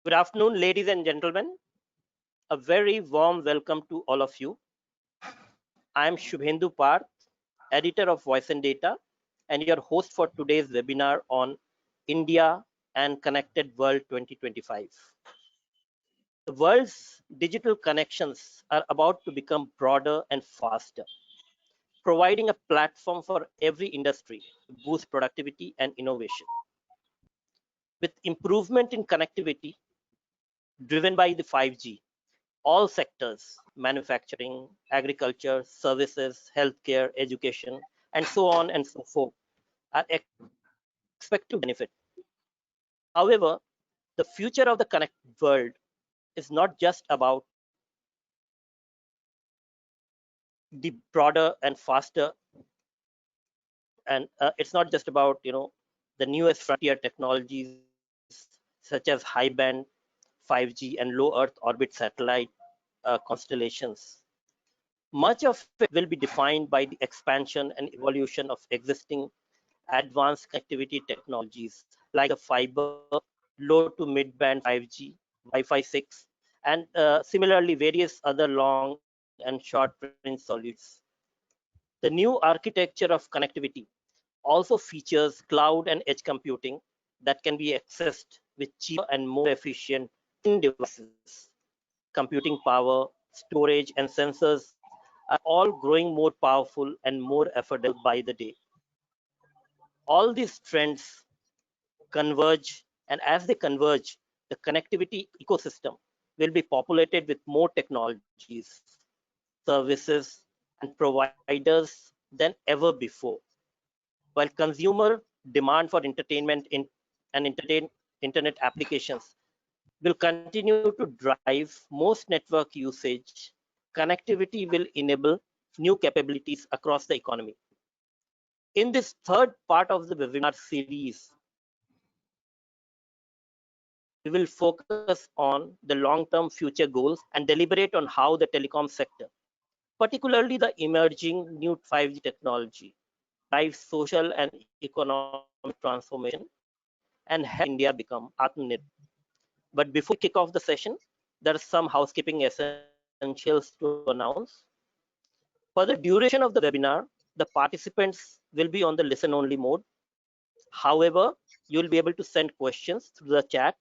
Good afternoon, ladies and gentlemen. A very warm welcome to all of you. I am Shubhendu Parth, editor of Voice&Data, and your host for today's webinar on India and Connected World 2025. The world's digital connections are about to become broader and faster, providing a platform for every industry to boost productivity and innovation. With improvement in connectivity driven by the 5G, all sectors, manufacturing, agriculture, services, healthcare, education, and so on and so forth, are expected to benefit. However, the future of the connected world is not just about the broader and faster, and it's not just about the newest frontier technologies such as high band 5G and low Earth orbit satellite constellations. Much of it will be defined by the expansion and evolution of existing advanced connectivity technologies like the fiber, low to mid-band 5G, Wi-Fi 6, and similarly various other long and short-range solutions. The new architecture of connectivity also features cloud and edge computing that can be accessed with cheaper and more efficient devices. Computing power, storage, and sensors are all growing more powerful and more affordable by the day. All these trends converge, and as they converge, the connectivity ecosystem will be populated with more technologies, services, and providers than ever before. While consumer demand for entertainment and internet applications will continue to drive most network usage, connectivity will enable new capabilities across the economy. In this third part of the webinar series, we will focus on the long-term future goals and deliberate on how the telecom sector, particularly the emerging new 5G technology, drives social and economic transformation and help India become Aatmanirbhar. But before we kick off the session, there are some housekeeping essentials to announce. For the duration of the webinar, the participants will be on the listen-only mode. However, you will be able to send questions through the chat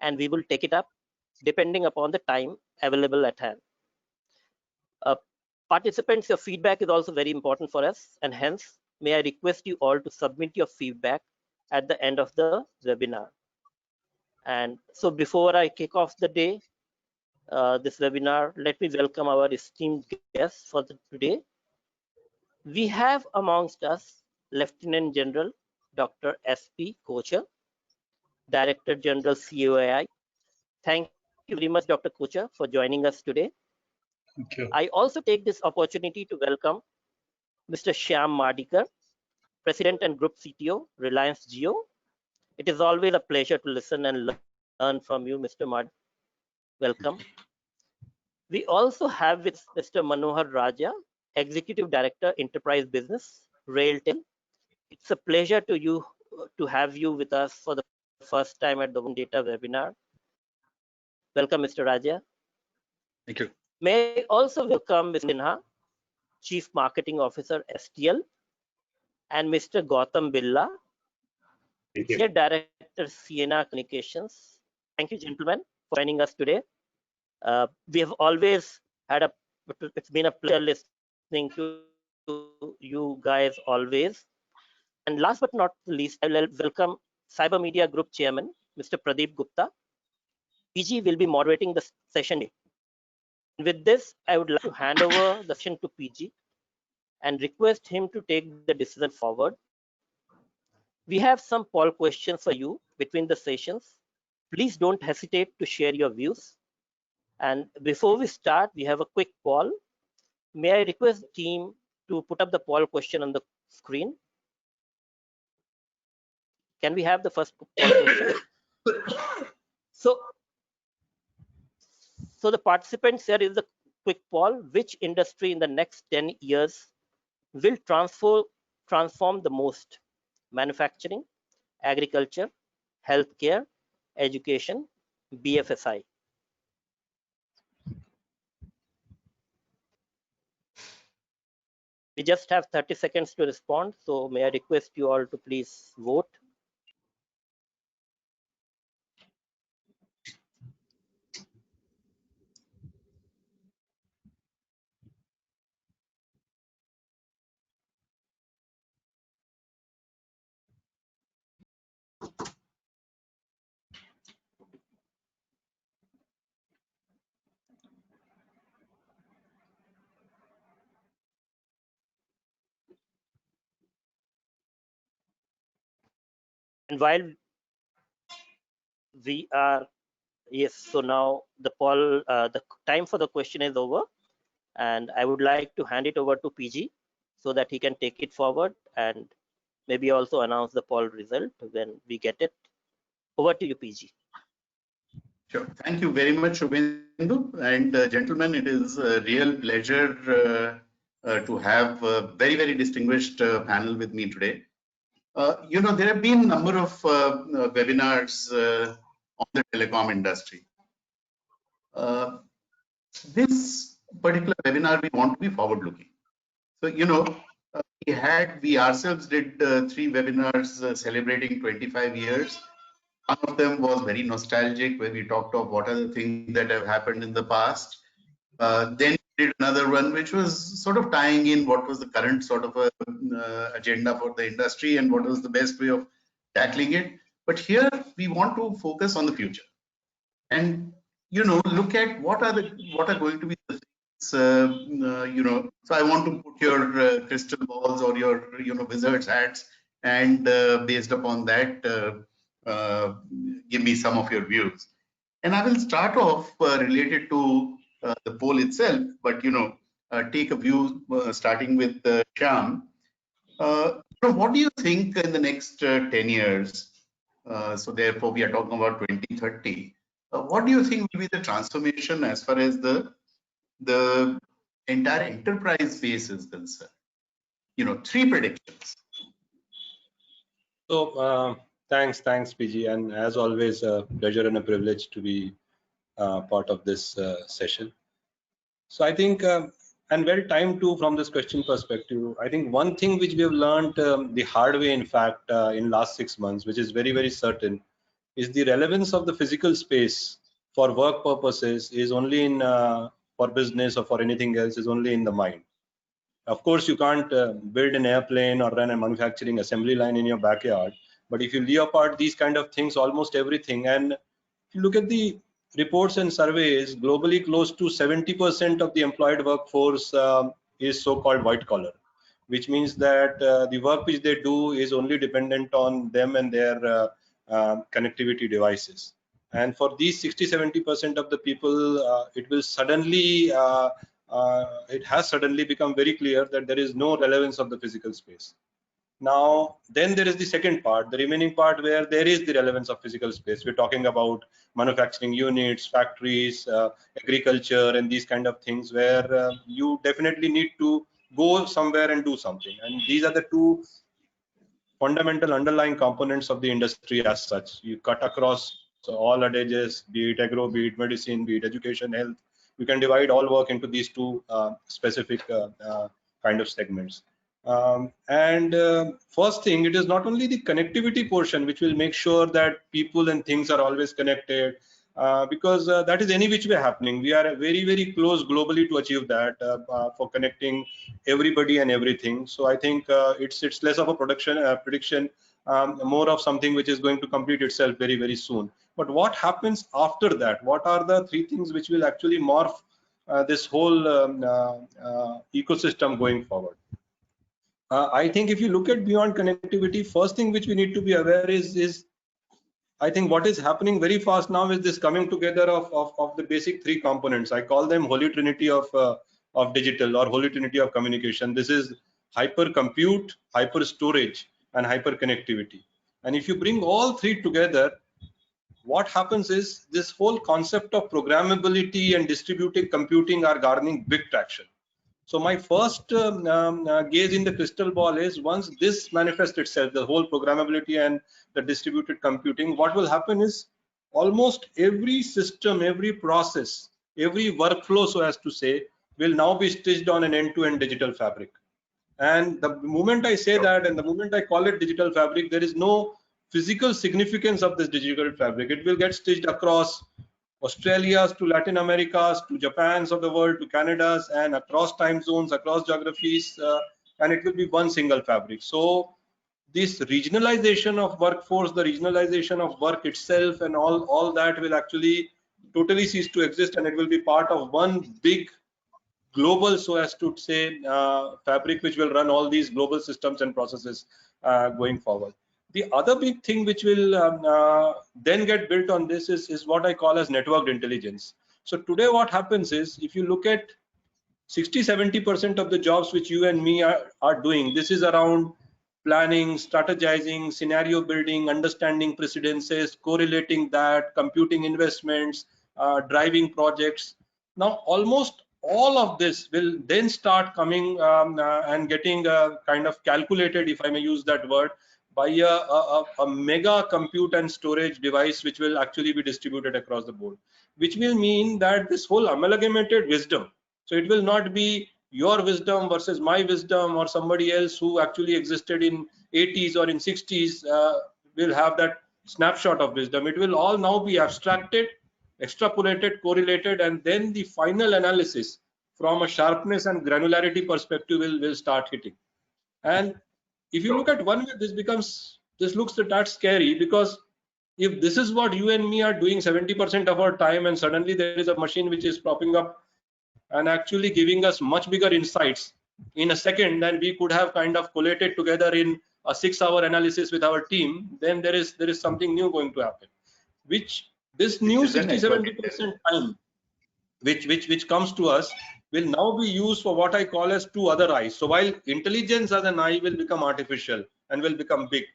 and we will take it up depending upon the time available at hand. Participants, your feedback is also very important for us, and hence, may I request you all to submit your feedback at the end of the webinar. And so before I kick off the day, this webinar, let me welcome our esteemed guests for today. We have amongst us Lieutenant General Dr. S.P. Kochhar, Director General COAI. Thank you very much, Dr. Kochhar, for joining us today. Thank you. I also take this opportunity to welcome Mr. Shyam Madikar, President and Group CTO, Reliance Jio. It is always a pleasure to listen and learn from you, Mr. Mad. Welcome. We also have with Mr. Manohar Raja, Executive Director, Enterprise Business, RailTel. It's a pleasure to have you with us for the first time at the Voice&Data webinar. Welcome, Mr. Raja. Thank you. May I also welcome Mr. Sinha, Chief Marketing Officer, STL, and Mr. Gautam Billa, Senior Director, Sienna Communications. Thank you, gentlemen, for joining us today. We have always had it's been a pleasure listening to you guys always. And last but not least, I will welcome Cyber Media Group Chairman, Mr. Pradeep Gupta. PG will be moderating the session. With this, I would like to hand over the session to PG and request him to take the decision forward. We have some poll questions for you between the sessions. Please don't hesitate to share your views. And before we start, we have a quick poll. May I request the team to put up the poll question on the screen? Can we have the first poll question? So the participants, here is the quick poll. Which industry in the next 10 years will transform the most? Manufacturing, agriculture, healthcare, education, BFSI. We just have 30 seconds to respond, so may I request you all to please vote. And while we are, yes, so now the poll, the time for the question is over, and I would like to hand it over to PG so that he can take it forward and maybe also announce the poll result when we get it. Over to you, PG. Sure. Thank you very much, Shubhendu. And gentlemen, it is a real pleasure to have a very, very distinguished panel with me today. There have been a number of webinars on the telecom industry. This particular webinar, we want to be forward-looking. So, we ourselves did 3 webinars celebrating 25 years. One of them was very nostalgic, where we talked of what are the things that have happened in the past. Then we did another one, which was sort of tying in what was the current sort of agenda for the industry and what was the best way of tackling it. But here we want to focus on the future, and look at what are going to be the things. So I want to put your crystal balls or your wizard's hats, and based upon that, give me some of your views. And I will start off related to the poll itself, but take a view starting with Shyam. What do you think in the next 10 years? So therefore, we are talking about 2030. What do you think will be the transformation as far as the entire enterprise space is concerned? 3 predictions. So thanks, PG, and as always, a pleasure and a privilege to be part of this session. So I think, and well timed too from this question perspective. I think one thing which we have learned the hard way, in fact, in last 6 months, which is very, very certain, is the relevance of the physical space for work purposes is only in for business or for anything else is only in the mind. Of course, you can't build an airplane or run a manufacturing assembly line in your backyard, but if you leave apart these kind of things, almost everything, and if you look at the reports and surveys, globally close to 70% of the employed workforce is so-called white collar, which means that the work which they do is only dependent on them and their connectivity devices. And for these 60-70% of the people, it has suddenly become very clear that there is no relevance of the physical space. Now, then there is the second part, the remaining part, where there is the relevance of physical space. We're talking about manufacturing units, factories, agriculture, and these kind of things, where you definitely need to go somewhere and do something. And these are the 2 fundamental underlying components of the industry as such. You cut across all adages, be it agro, be it medicine, be it education, health. You can divide all work into these 2 specific kind of segments. First thing, it is not only the connectivity portion which will make sure that people and things are always connected, because that is any which way happening. We are very, very close globally to achieve that for connecting everybody and everything. So I think it's less of a prediction, more of something which is going to complete itself very, very soon. But what happens after that? What are the 3 things which will actually morph this whole ecosystem going forward? I think if you look at beyond connectivity, first thing which we need to be aware is I think what is happening very fast now is this coming together of the basic 3 components. I call them holy trinity of digital, or holy trinity of communication. This is hyper compute, hyper storage, and hyper connectivity. And if you bring all 3 together, what happens is this whole concept of programmability and distributed computing are garnering big traction. So my first gaze in the crystal ball is, once this manifests itself, the whole programmability and the distributed computing, what will happen is almost every system, every process, every workflow, so as to say, will now be stitched on an end-to-end digital fabric. And the moment I say that, and the moment I call it digital fabric, there is no physical significance of this digital fabric. It will get stitched across Australia's to Latin America's to Japan's of the world to Canada's, and across time zones, across geographies, and it will be one single fabric. So this regionalization of workforce, the regionalization of work itself, and all that will actually totally cease to exist, and it will be part of one big global, so as to say, fabric which will run all these global systems and processes going forward. The other big thing which will then get built on this is what I call as networked intelligence. So today what happens is, if you look at 60-70% of the jobs which you and me are doing, this is around planning, strategizing, scenario building, understanding precedences, correlating that, computing investments, driving projects. Now almost all of this will then start coming and getting kind of calculated, if I may use that word, by a mega compute and storage device which will actually be distributed across the board, which will mean that this whole amalgamated wisdom, so it will not be your wisdom versus my wisdom or somebody else who actually existed in 80s or in 60s will have that snapshot of wisdom. It will all now be abstracted, extrapolated, correlated, and then the final analysis from a sharpness and granularity perspective will start hitting. And if you look at one way, this looks that scary, because if this is what you and me are doing 70% of our time, and suddenly there is a machine which is popping up and actually giving us much bigger insights in a second than we could have kind of collated together in a 6-hour analysis with our team, then there is something new going to happen, which this new 60-70% time which comes to us will now be used for what I call as two other eyes. So while intelligence as an eye will become artificial and will become big,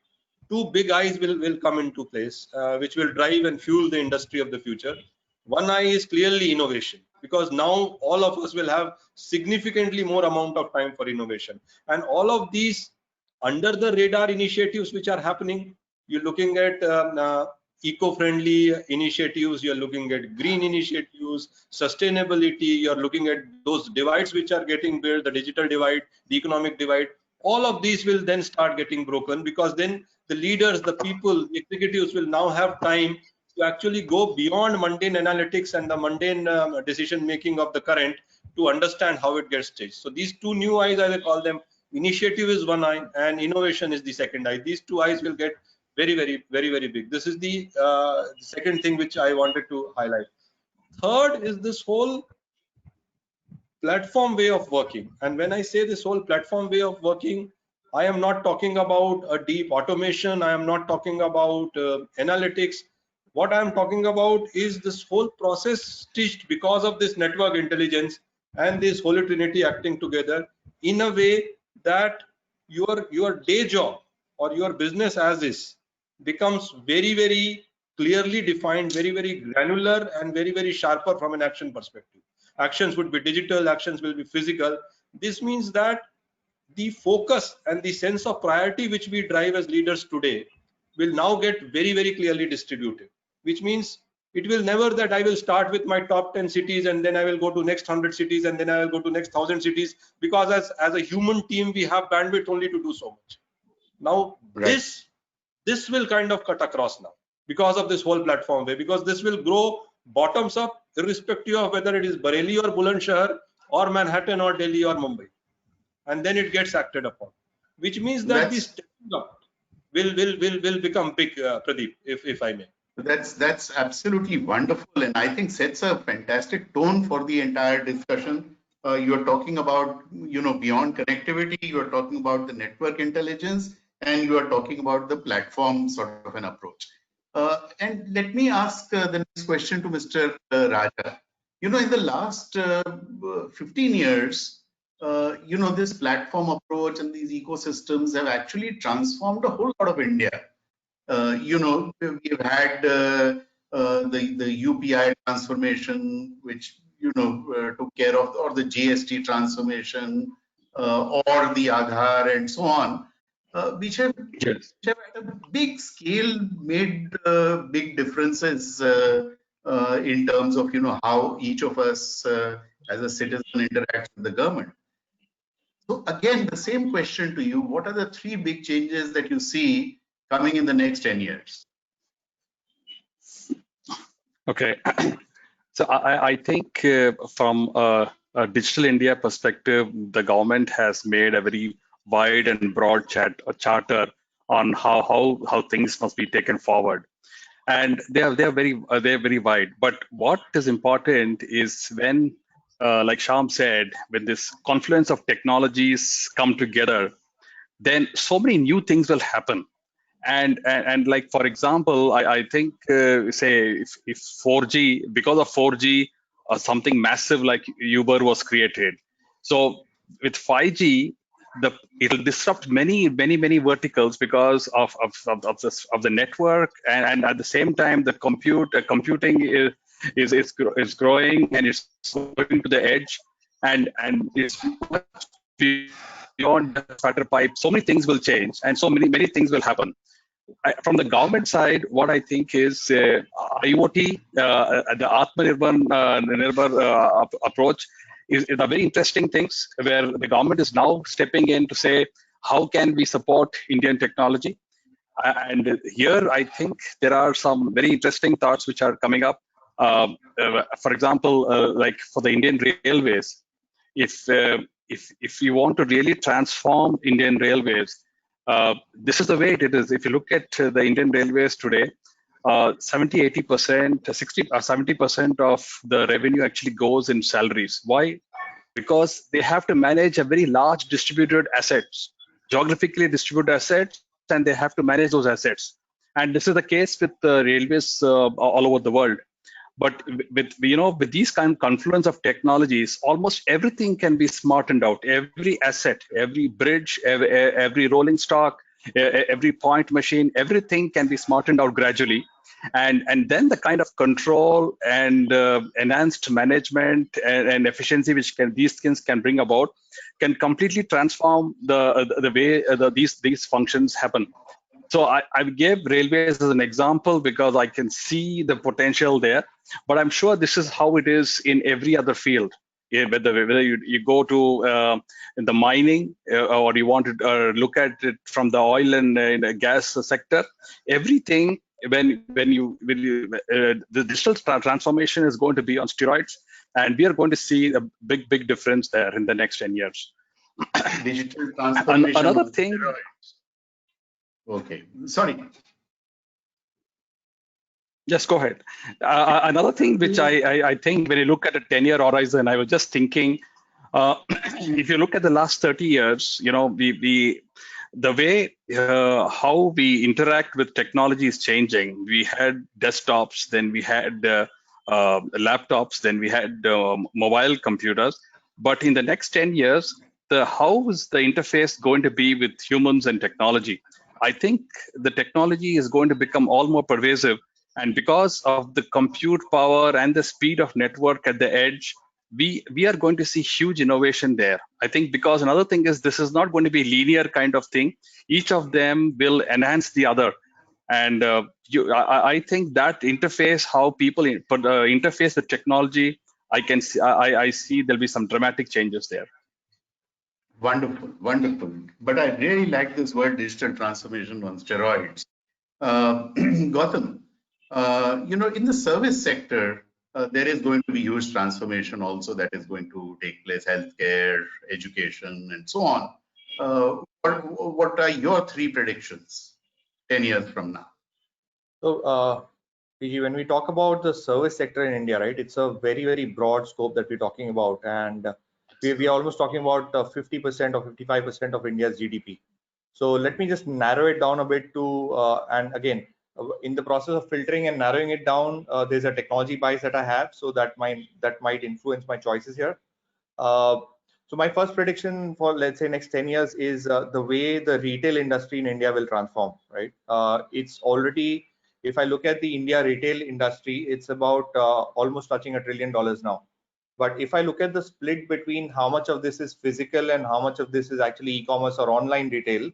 two big eyes will come into place, which will drive and fuel the industry of the future. One eye is clearly innovation, because now all of us will have significantly more amount of time for innovation, and all of these under the radar initiatives which are happening. You're looking at eco-friendly initiatives, you're looking at green initiatives, sustainability, you're looking at those divides which are getting built, the digital divide, the economic divide. All of these will then start getting broken, because then the leaders, the people, the executives will now have time to actually go beyond mundane analytics and the mundane decision making of the current to understand how it gets staged. So these two new eyes, as I call them, initiative is one eye and innovation is the second eye. These two eyes will get very big. This is the second thing which I wanted to highlight. Third is this whole platform way of working. And when I say this whole platform way of working, I am not talking about a deep automation, I am not talking about analytics. What I am talking about is this whole process stitched because of this network intelligence and this Holy Trinity acting together in a way that your day job or your business as is becomes very clearly defined, very granular, and very sharper from an action perspective. Actions would be digital, actions will be physical. This means that the focus and the sense of priority which we drive as leaders today will now get very clearly distributed, which means it will never that I will start with my top 10 cities and then I will go to next 100 cities and then I will go to next 1,000 cities, because as a human team we have bandwidth only to do so much. Now this will kind of cut across now because of this whole platform way, because this will grow bottoms up irrespective of whether it is Bareilly or Bulandshahr or Manhattan or Delhi or Mumbai, and then it gets acted upon, which means that this will become big, Pradeep, if I may. That's absolutely wonderful, and I think sets a fantastic tone for the entire discussion. You are talking about, beyond connectivity, you are talking about the network intelligence, and you are talking about the platform sort of an approach. And let me ask the next question to Mr. Raja. In the last 15 years, this platform approach and these ecosystems have actually transformed a whole lot of India. We've had the UPI transformation, which took care of, or the GST transformation, or the Aadhaar and so on. which have Yes. at a big scale made big differences in terms of how each of us as a citizen interacts with the government. So again, the same question to you: what are the three big changes that you see coming in the next 10 years? Okay. So I think from a Digital India perspective, the government has made a very wide and broad charter on how things must be taken forward, and they're very wide. But what is important is when, like Sham said, when this confluence of technologies come together, then so many new things will happen. And like, for example, I think say if 4G, because of 4G, something massive like Uber was created. So with 5G, it'll disrupt many verticals because of the network, and at the same time the computing is growing, and it's going to the edge, and it's much beyond the fiber pipe. So many things will change, and so many things will happen. From the government side, what I think is IoT, the Aatmanirbhar approach is a very interesting things, where the government is now stepping in to say, how can we support Indian technology? And here, I think there are some very interesting thoughts which are coming up. For example, like for the Indian Railways, if you want to really transform Indian Railways, this is the way it is. If you look at the Indian Railways today, 70, 80%, 60, 70% of the revenue actually goes in salaries. Why? Because they have to manage a very large distributed assets, geographically distributed assets, and they have to manage those assets. And this is the case with the railways all over the world. But with these kind of confluence of technologies, almost everything can be smartened out. Every asset, every bridge, every rolling stock, every point machine, everything can be smartened out gradually. And then the kind of control and enhanced management and efficiency which these things can bring about can completely transform the way these functions happen. So I gave railways as an example because I can see the potential there, but I'm sure this is how it is in every other field. Yeah, whether you go to in the mining, or you want to look at it from the oil and gas sector, everything, the digital transformation is going to be on steroids, and we are going to see a big difference there in the next 10 years. Digital transformation. Another thing. Okay, sorry. Just go ahead. Another thing which I think when you look at a 10-year horizon, I was just thinking, if you look at the last 30 years, the way how we interact with technology is changing. We had desktops, then we had laptops, then we had mobile computers. But in the next 10 years, how is the interface going to be with humans and technology? I think the technology is going to become all more pervasive, and because of the compute power and the speed of network at the edge, we are going to see huge innovation there. I think because another thing is, this is not going to be linear kind of thing. Each of them will enhance the other. And I think that interface, how people interface with technology, I see there'll be some dramatic changes there. Wonderful, wonderful. But I really like this word digital transformation on steroids. Gautam, in the service sector, there is going to be huge transformation also that is going to take place: healthcare, education, and so on. What are your three predictions 10 years from now? So, PG, when we talk about the service sector in India, right, it's a very broad scope that we're talking about, and we are almost talking about 50% or 55% of India's GDP. So let me just narrow it down a bit to, and again, in the process of filtering and narrowing it down, there's a technology bias that I have, so that might influence my choices here. So my first prediction for, let's say, next 10 years is the way the retail industry in India will transform, right? It's already, if I look at the India retail industry, it's about almost touching $1 trillion now. But if I look at the split between how much of this is physical and how much of this is actually e-commerce or online retail,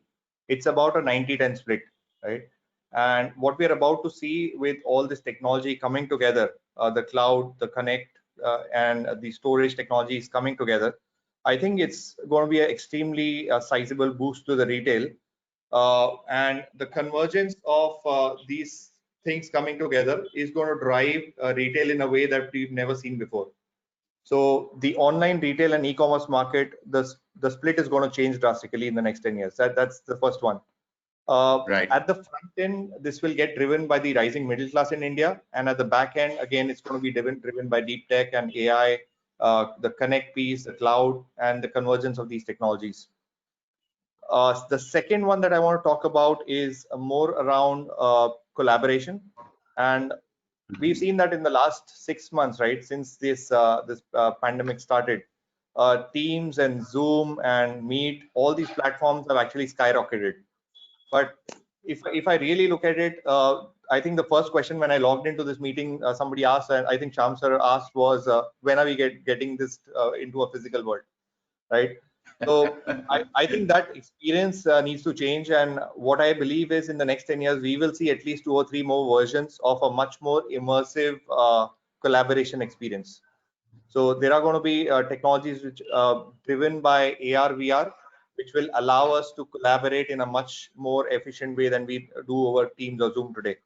It's about a 90-10 split, right? And what we're about to see with all this technology coming together, the cloud, the connect, and the storage technologies coming together, I think it's going to be an extremely sizable boost to the retail. And the convergence of these things coming together is going to drive retail in a way that we've never seen before. So the online retail and e-commerce market, the split is going to change drastically in the next 10 years. That's the first one. Right. At the front end, this will get driven by the rising middle class in India, and at the back end, again, it's going to be driven by deep tech and AI, the connect piece, the cloud, and the convergence of these technologies. The second one that I want to talk about is more around collaboration, and we've seen that in the last 6 months, right, since this pandemic started, Teams and Zoom and Meet, all these platforms have actually skyrocketed. But if I really look at it, I think the first question when I logged into this meeting, somebody asked, and I think Sham sir asked, was when are we getting this into a physical world, right? So I think that experience needs to change, and what I believe is in the next 10 years we will see at least 2 or 3 more versions of a much more immersive collaboration experience. So there are going to be technologies which driven by AR, VR, which will allow us to collaborate in a much more efficient way than we do over Teams or Zoom today.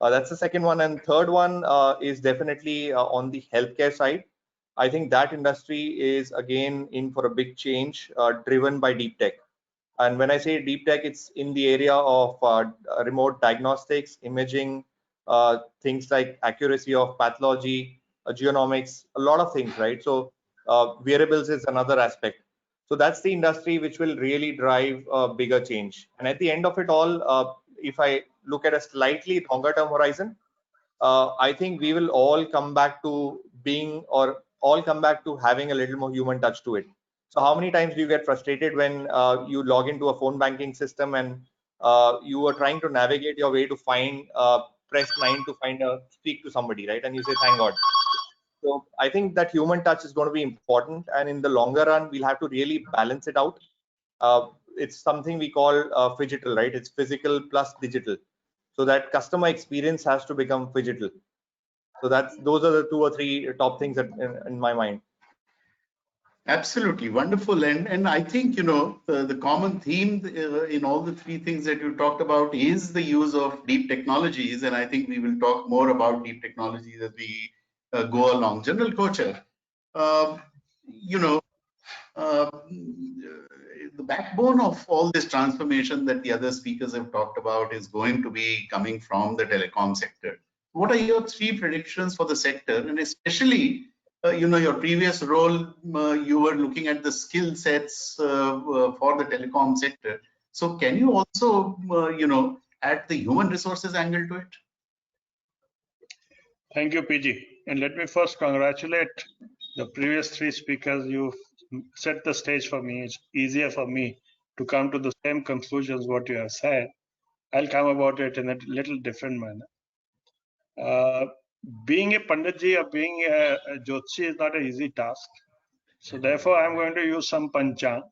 That's the second one. And third one is definitely on the healthcare side. I think that industry is again in for a big change, driven by deep tech. And when I say deep tech, it's in the area of remote diagnostics, imaging, things like accuracy of pathology, genomics, a lot of things, right? So wearables is another aspect. So that's the industry which will really drive a bigger change. And at the end of it all, if I look at a slightly longer term horizon, I think we will all come back to being, or all come back to having a little more human touch to it. So how many times do you get frustrated when you log into a phone banking system and you are trying to navigate your way to find, press 9 to find speak to somebody, right? And you say, thank God. So I think that human touch is going to be important, and in the longer run, we'll have to really balance it out. It's something we call phygital, right? It's physical plus digital. So that customer experience has to become phygital. So those are the 2 or 3 top things that in my mind. Absolutely wonderful, and I think the common theme in all the 3 things that you talked about is the use of deep technologies, and I think we will talk more about deep technologies as we go along. General Kocher, the backbone of all this transformation that the other speakers have talked about is going to be coming from the telecom sector. What are your 3 predictions for the sector, and especially your previous role, you were looking at the skill sets for the telecom sector. So can you also, add the human resources angle to it? Thank you, PG. And let me first congratulate the previous 3 speakers. You've set the stage for me. It's easier for me to come to the same conclusions what you have said. I'll come about it in a little different manner. Being a Panditji or being a Jyotshi is not an easy task. So therefore, I'm going to use some Panchang.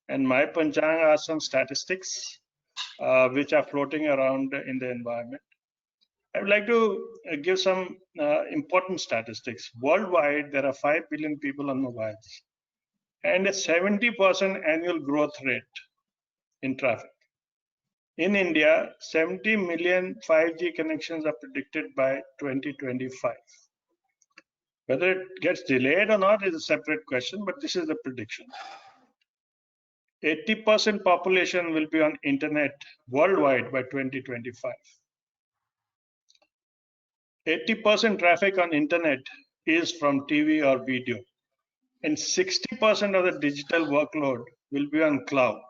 And my Panchang are some statistics which are floating around in the environment. I would like to give some important statistics. Worldwide, there are 5 billion people on mobiles and a 70% annual growth rate in traffic. In India, 70 million 5G connections are predicted by 2025. Whether it gets delayed or not is a separate question, but this is the prediction. 80% population will be on internet worldwide by 2025. 80% traffic on internet is from TV or video, and 60% of the digital workload will be on cloud.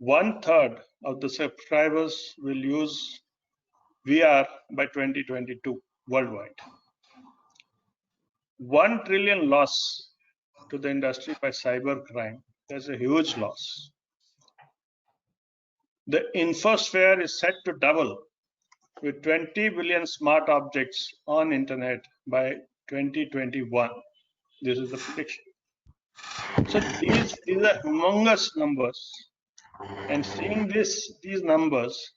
1/3 of the subscribers will use VR by 2022 worldwide. 1 trillion loss to the industry by cybercrime. That's a huge loss. The infosphere is set to double with 20 billion smart objects on internet by 2021. This is the prediction. So these are humongous numbers. And seeing these numbers,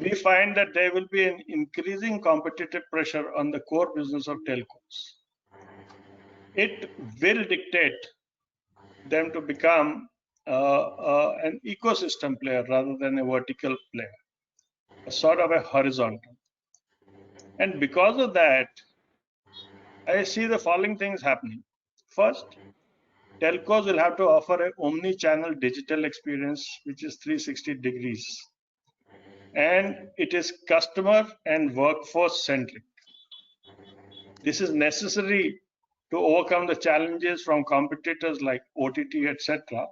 we find that there will be an increasing competitive pressure on the core business of telcos. It will dictate them to become an ecosystem player rather than a vertical player, a sort of a horizontal. And because of that, I see the following things happening. First, telcos will have to offer an omni-channel digital experience, which is 360 degrees. And it is customer and workforce centric. This is necessary to overcome the challenges from competitors like OTT, etc.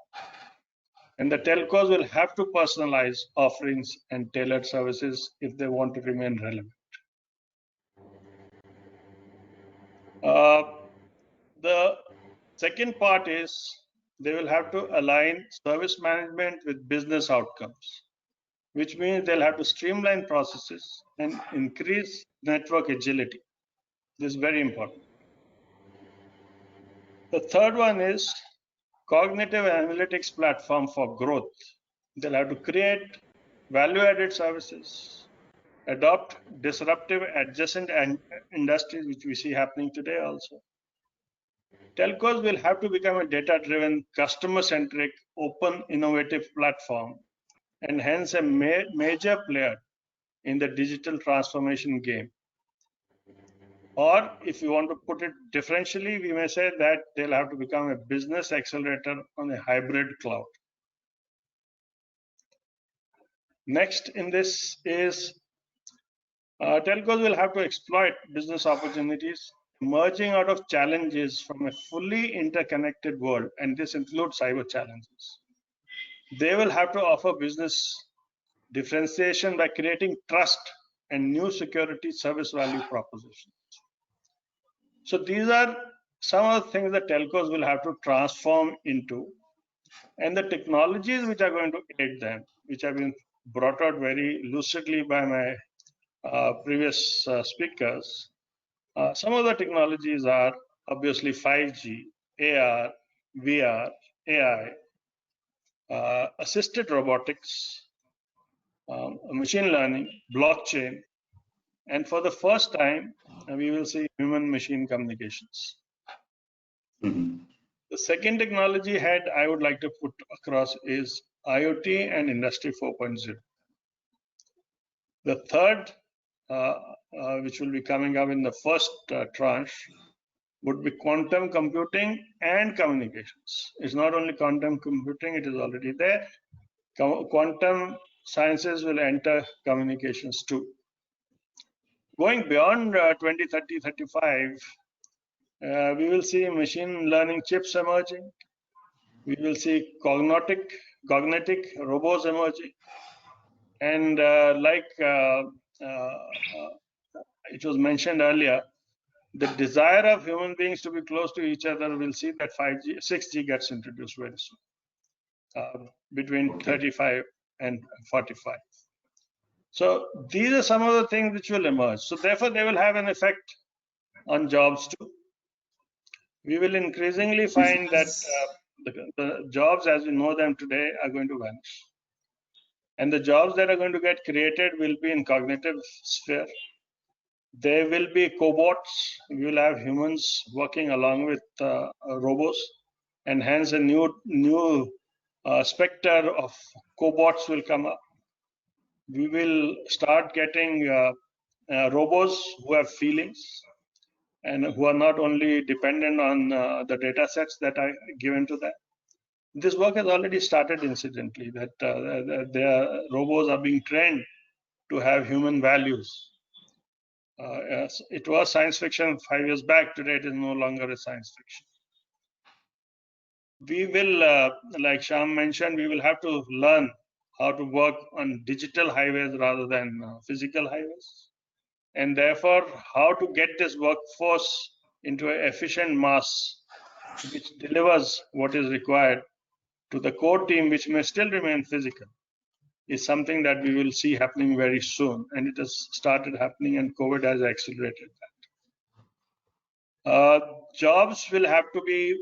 And the telcos will have to personalize offerings and tailored services if they want to remain relevant. The second part is they will have to align service management with business outcomes, which means they'll have to streamline processes and increase network agility. This is very important. The third one is cognitive analytics platform for growth. They'll have to create value-added services, adopt disruptive adjacent industries, which we see happening today also. Telcos will have to become a data-driven, customer-centric, open, innovative platform, and hence a major player in the digital transformation game. Or if you want to put it differentially, we may say that they'll have to become a business accelerator on a hybrid cloud. Next in this is telcos will have to exploit business opportunities emerging out of challenges from a fully interconnected world, and this includes cyber challenges. They will have to offer business differentiation by creating trust and new security service value propositions. So these are some of the things that telcos will have to transform into, and the technologies which are going to aid them, which have been brought out very lucidly by my previous speakers. Some of the technologies are obviously 5G, AR, VR, AI, assisted robotics, machine learning, blockchain, and for the first time, we will see human-machine communications. Mhm. The second technology head I would like to put across is IoT and Industry 4.0. The third, which will be coming up in the first tranche, would be quantum computing and communications. It's not only quantum computing, it is already there. Quantum sciences will enter communications too. Going beyond 2030, 35, we will see machine learning chips emerging. We will see cognitic robots emerging. And like it was mentioned earlier, the desire of human beings to be close to each other will see that 5G, 6G gets introduced very soon, between 35 and 45. So these are some of the things which will emerge. So therefore, they will have an effect on jobs too. We will increasingly find that the jobs as we know them today are going to vanish. And the jobs that are going to get created will be in cognitive sphere. There will be cobots. We will have humans working along with robots, and hence a new specter of cobots will come up. We will start getting robots who have feelings and who are not only dependent on the data sets that are given to them. This work has already started, incidentally, that their robots are being trained to have human values. Yes, it was science fiction 5 years back. Today, it is no longer a science fiction. We will, like Shyam mentioned, we will have to learn how to work on digital highways rather than physical highways. And therefore, how to get this workforce into an efficient mass, which delivers what is required to the core team, which may still remain physical, is something that we will see happening very soon. And it has started happening, and COVID has accelerated that. Jobs will have to be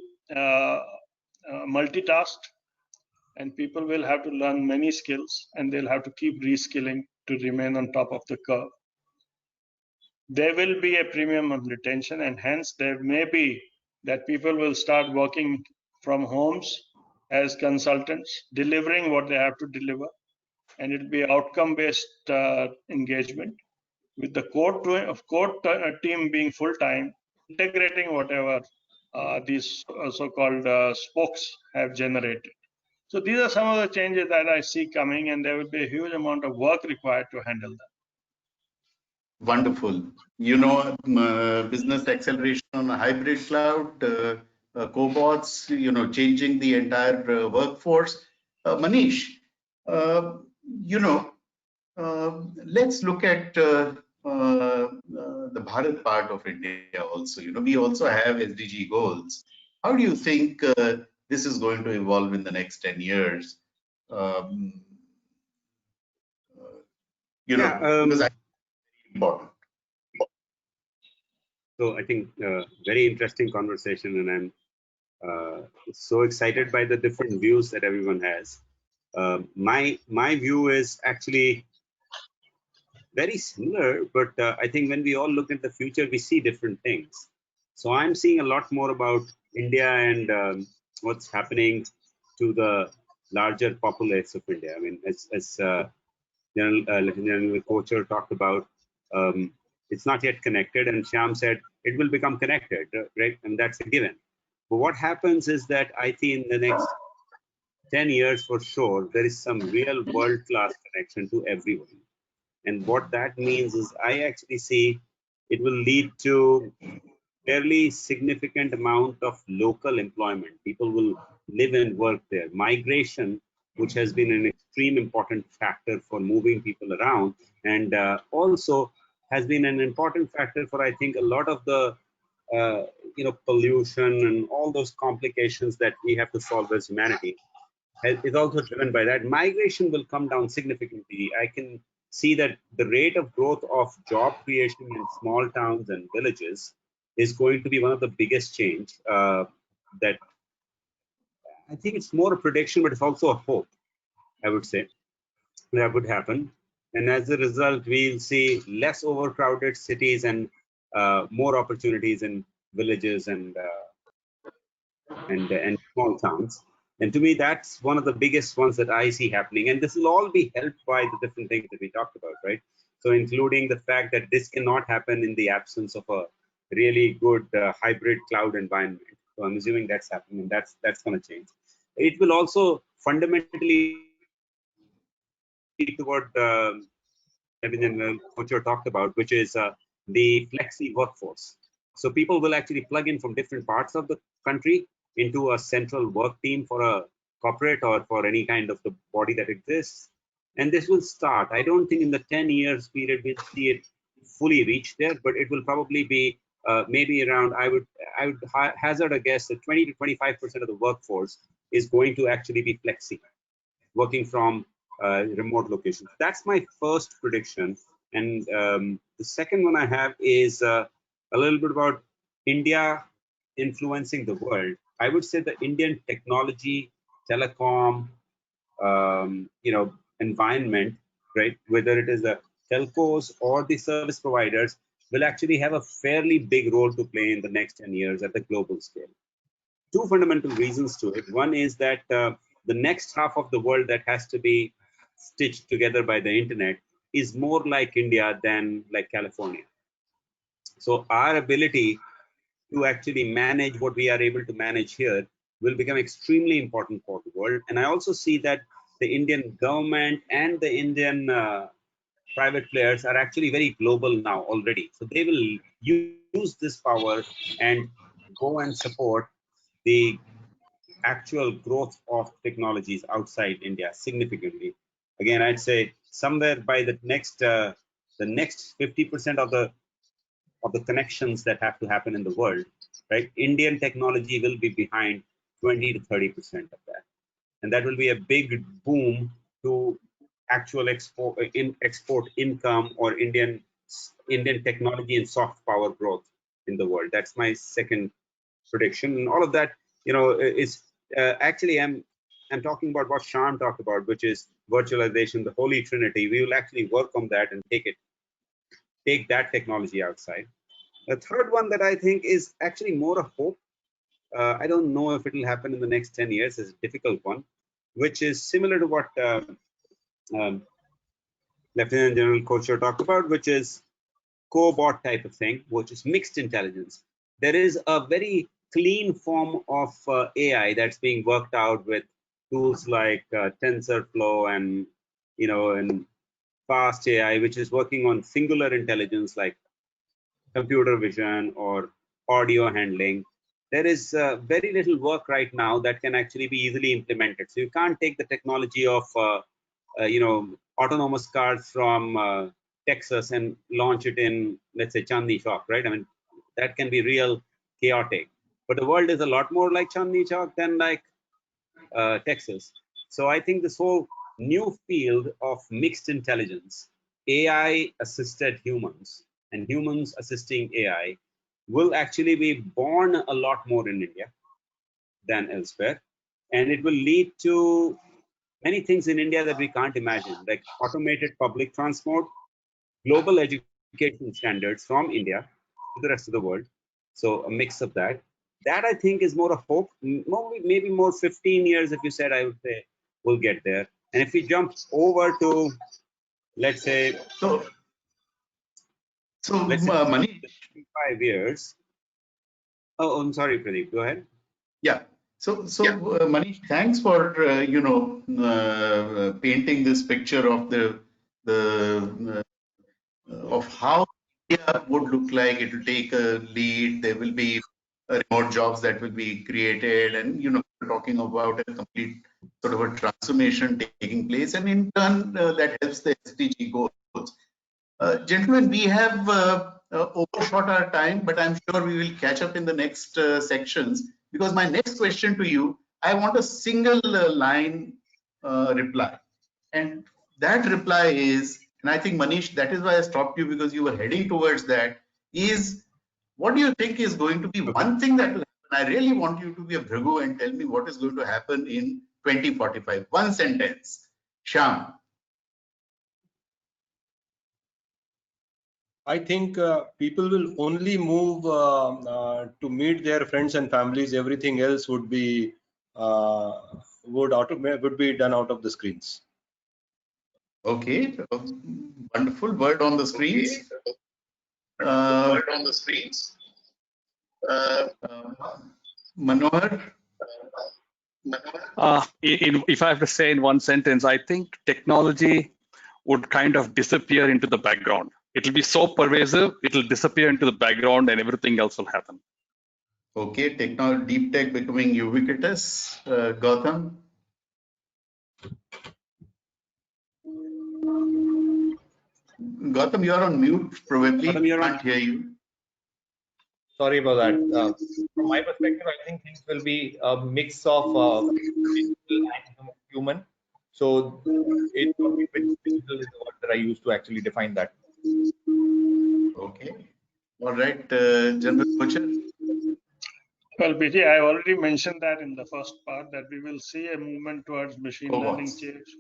multitasked. and people will have to learn many skills, and they'll have to keep reskilling to remain on top of the curve. There will be a premium on retention, and hence there may be that people will start working from homes as consultants, delivering what they have to deliver, and it'll be outcome-based engagement with the core team being full-time, integrating whatever these so-called spokes have generated. So these are some of the changes that I see coming, and there will be a huge amount of work required to handle that. Wonderful. Business acceleration on a hybrid cloud, cobots, changing the entire workforce. Manish, let's look at the Bharat part of India also. We also have SDG goals. How do you think this is going to evolve in the next 10 years? Because I think it's important. So I think very interesting conversation, and I'm so excited by the different views that everyone has. My view is actually very similar, but I think when we all look at the future, we see different things. So I'm seeing a lot more about India and what's happening to the larger populace of India. I mean, as General Kocher talked about, it's not yet connected, and Shyam said it will become connected, right? And that's a given. But what happens is that I think in the next 10 years for sure, there is some real world-class connection to everyone. And what that means is I actually see it will lead to fairly significant amount of local employment. People will live and work there. Migration, which has been an extreme important factor for moving people around, and also has been an important factor for, I think, a lot of the pollution and all those complications that we have to solve as humanity is also driven by that. Migration will come down significantly. I can see that the rate of growth of job creation in small towns and villages is going to be one of the biggest change that I think it's more a prediction, but it's also a hope, I would say, that would happen. And as a result, we'll see less overcrowded cities and more opportunities in villages and small towns. And to me, that's one of the biggest ones that I see happening. And this will all be helped by the different things that we talked about, right? So including the fact that this cannot happen in the absence of a really good hybrid cloud environment. So I'm assuming that's happening, and that's going to change. It will also fundamentally lead toward what you talked about, which is the flexi workforce. So people will actually plug in from different parts of the country into a central work team for a corporate or for any kind of the body that exists. And this will start. I don't think in the 10 years period we'll see it fully reach there, but it will probably be maybe around, I would hazard a guess that 20 to 25% of the workforce is going to actually be flexi, working from remote locations. That's my first prediction. And the second one I have is a little bit about India influencing the world. I would say the Indian technology, telecom, environment, right? Whether it is the telcos or the service providers, will actually have a fairly big role to play in the next 10 years at the global scale. Two fundamental reasons to it. One is that the next half of the world that has to be stitched together by the internet is more like India than like California. So our ability to actually manage what we are able to manage here will become extremely important for the world. And I also see that the Indian government and the Indian private players are actually very global now already. So they will use this power and go and support the actual growth of technologies outside India significantly. Again, I'd say somewhere by the next 50% of the connections that have to happen in the world, right? Indian technology will be behind 20 to 30% of that, and that will be a big boom to actual export income or Indian technology and soft power growth in the world. That's my second prediction, and all of that, is actually I'm talking about what Shyam talked about, which is virtualization, the holy trinity. We will actually work on that and take that technology outside. The third one that I think is actually more a hope. I don't know if it will happen in the next 10 years. It's a difficult one, which is similar to what Lieutenant General Kochhar talked about, which is cobot type of thing, which is mixed intelligence. There is a very clean form of AI that's being worked out with tools like TensorFlow and and fast AI, which is working on singular intelligence like computer vision or audio handling. There is very little work right now that can actually be easily implemented. So you can't take the technology of autonomous cars from Texas and launch it in, let's say, Chandni Chowk, right? I mean, that can be real chaotic. But the world is a lot more like Chandni Chowk than like Texas. So I think this whole new field of mixed intelligence, AI assisted humans and humans assisting AI, will actually be born a lot more in India than elsewhere. And it will lead to many things in India that we can't imagine, like automated public transport, global education standards from India to the rest of the world. So a mix of that. That I think is more a hope. Maybe more 15 years, if you said, I would say we'll get there. And if we jump over to, let's say, Manish, 5 years. Oh, I'm sorry, Pradeep. Go ahead. Yeah. Manish, thanks for painting this picture of of how India would look like. It will take a lead. There will be remote jobs that will be created, and we're talking about a complete sort of a transformation taking place, and in turn that helps the SDG goals. Gentlemen, we have overshot our time, but I'm sure we will catch up in the next sections, because my next question to you, I want a single line reply. And that reply is, and I think Manish, that is why I stopped you, because you were heading towards that, is what do you think is going to be one thing that will happen? I really want you to be a Bhrigu and tell me what is going to happen in 2045. One sentence. Shyam. I think people will only move to meet their friends and families. Everything else would be would be done out of the screens. Okay, wonderful word on the screens. Word on the screens. Manohar. If I have to say in one sentence, I think technology would kind of disappear into the background. It'll be so pervasive, it'll disappear into the background and everything else will happen. Okay, deep tech becoming ubiquitous. Gautam. Gautam, you are on mute, probably. Can't hear you. Sorry about that. From my perspective, I think things will be a mix of digital and human. So it will be digital is the word that I use to actually define that. Okay. All right, General Kochhar. Well, BT, I already mentioned that in the first part, that we will see a movement towards machine learning chips,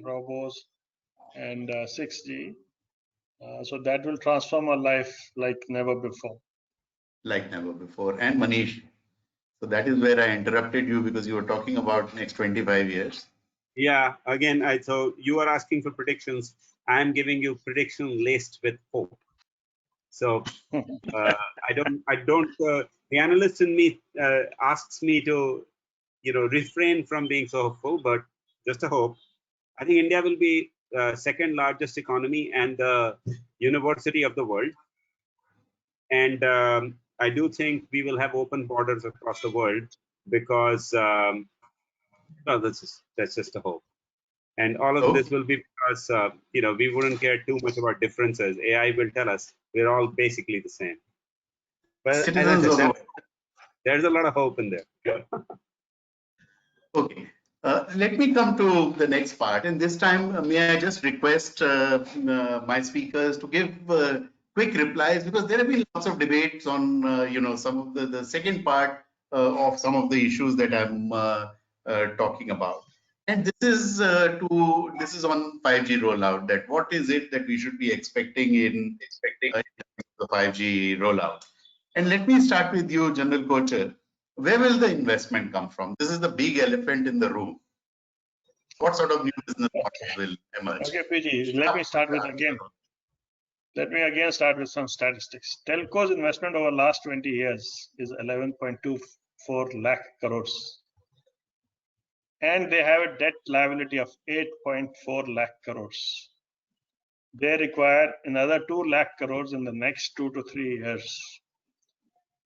robots, and 6G. So that will transform our life like never before. Like never before. And Manish. So that is where I interrupted you, because you were talking about next 25 years. Yeah, again, so you are asking for predictions. I'm giving you prediction laced with hope. So I don't. The analyst in me asks me to, refrain from being so hopeful, but just a hope. I think India will be second largest economy and the university of the world, and I do think we will have open borders across the world, because that's just a hope. And all of this will be because we wouldn't care too much about differences. AI will tell us we're all basically the same. But as I said, there's a lot of hope in there. Okay. Let me come to the next part, and this time may I just request my speakers to give quick replies, because there have been lots of debates on some of the second part of some of the issues that I'm talking about. And this is on 5G rollout. That what is it that we should be expecting in the 5G rollout? And let me start with you, General Kocher. Where will the investment come from? This is the big elephant in the room. What sort of new business models will emerge? Okay, PG, let me again start with some statistics. Telco's investment over the last 20 years is 11.24 lakh crores. And they have a debt liability of 8.4 lakh crores. They require another 2 lakh crores in the next 2 to 3 years.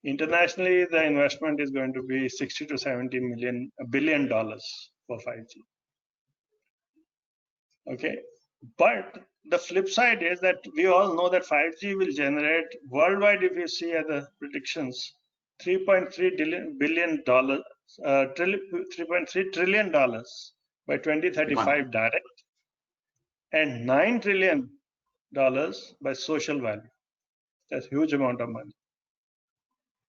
Internationally, the investment is going to be 60 to 70 billion dollars for 5G. Okay, but the flip side is that we all know that 5G will generate worldwide, if you see at the predictions, $3.3 billion, $3.3 trillion by 2035 direct, and $9 trillion by social value. That's a huge amount of money.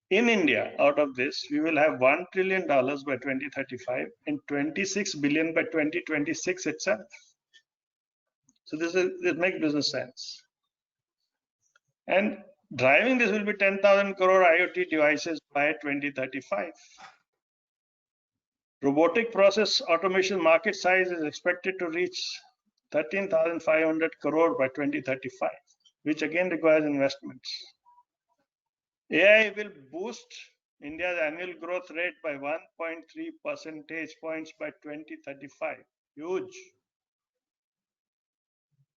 In India, out of this, we will have $1 trillion by 2035 and 26 billion by 2026 itself. So it makes business sense. And driving this will be 10,000 crore IoT devices by 2035. Robotic process automation market size is expected to reach 13,500 crore by 2035, which again requires investments. AI will boost India's annual growth rate by 1.3 percentage points by 2035. Huge.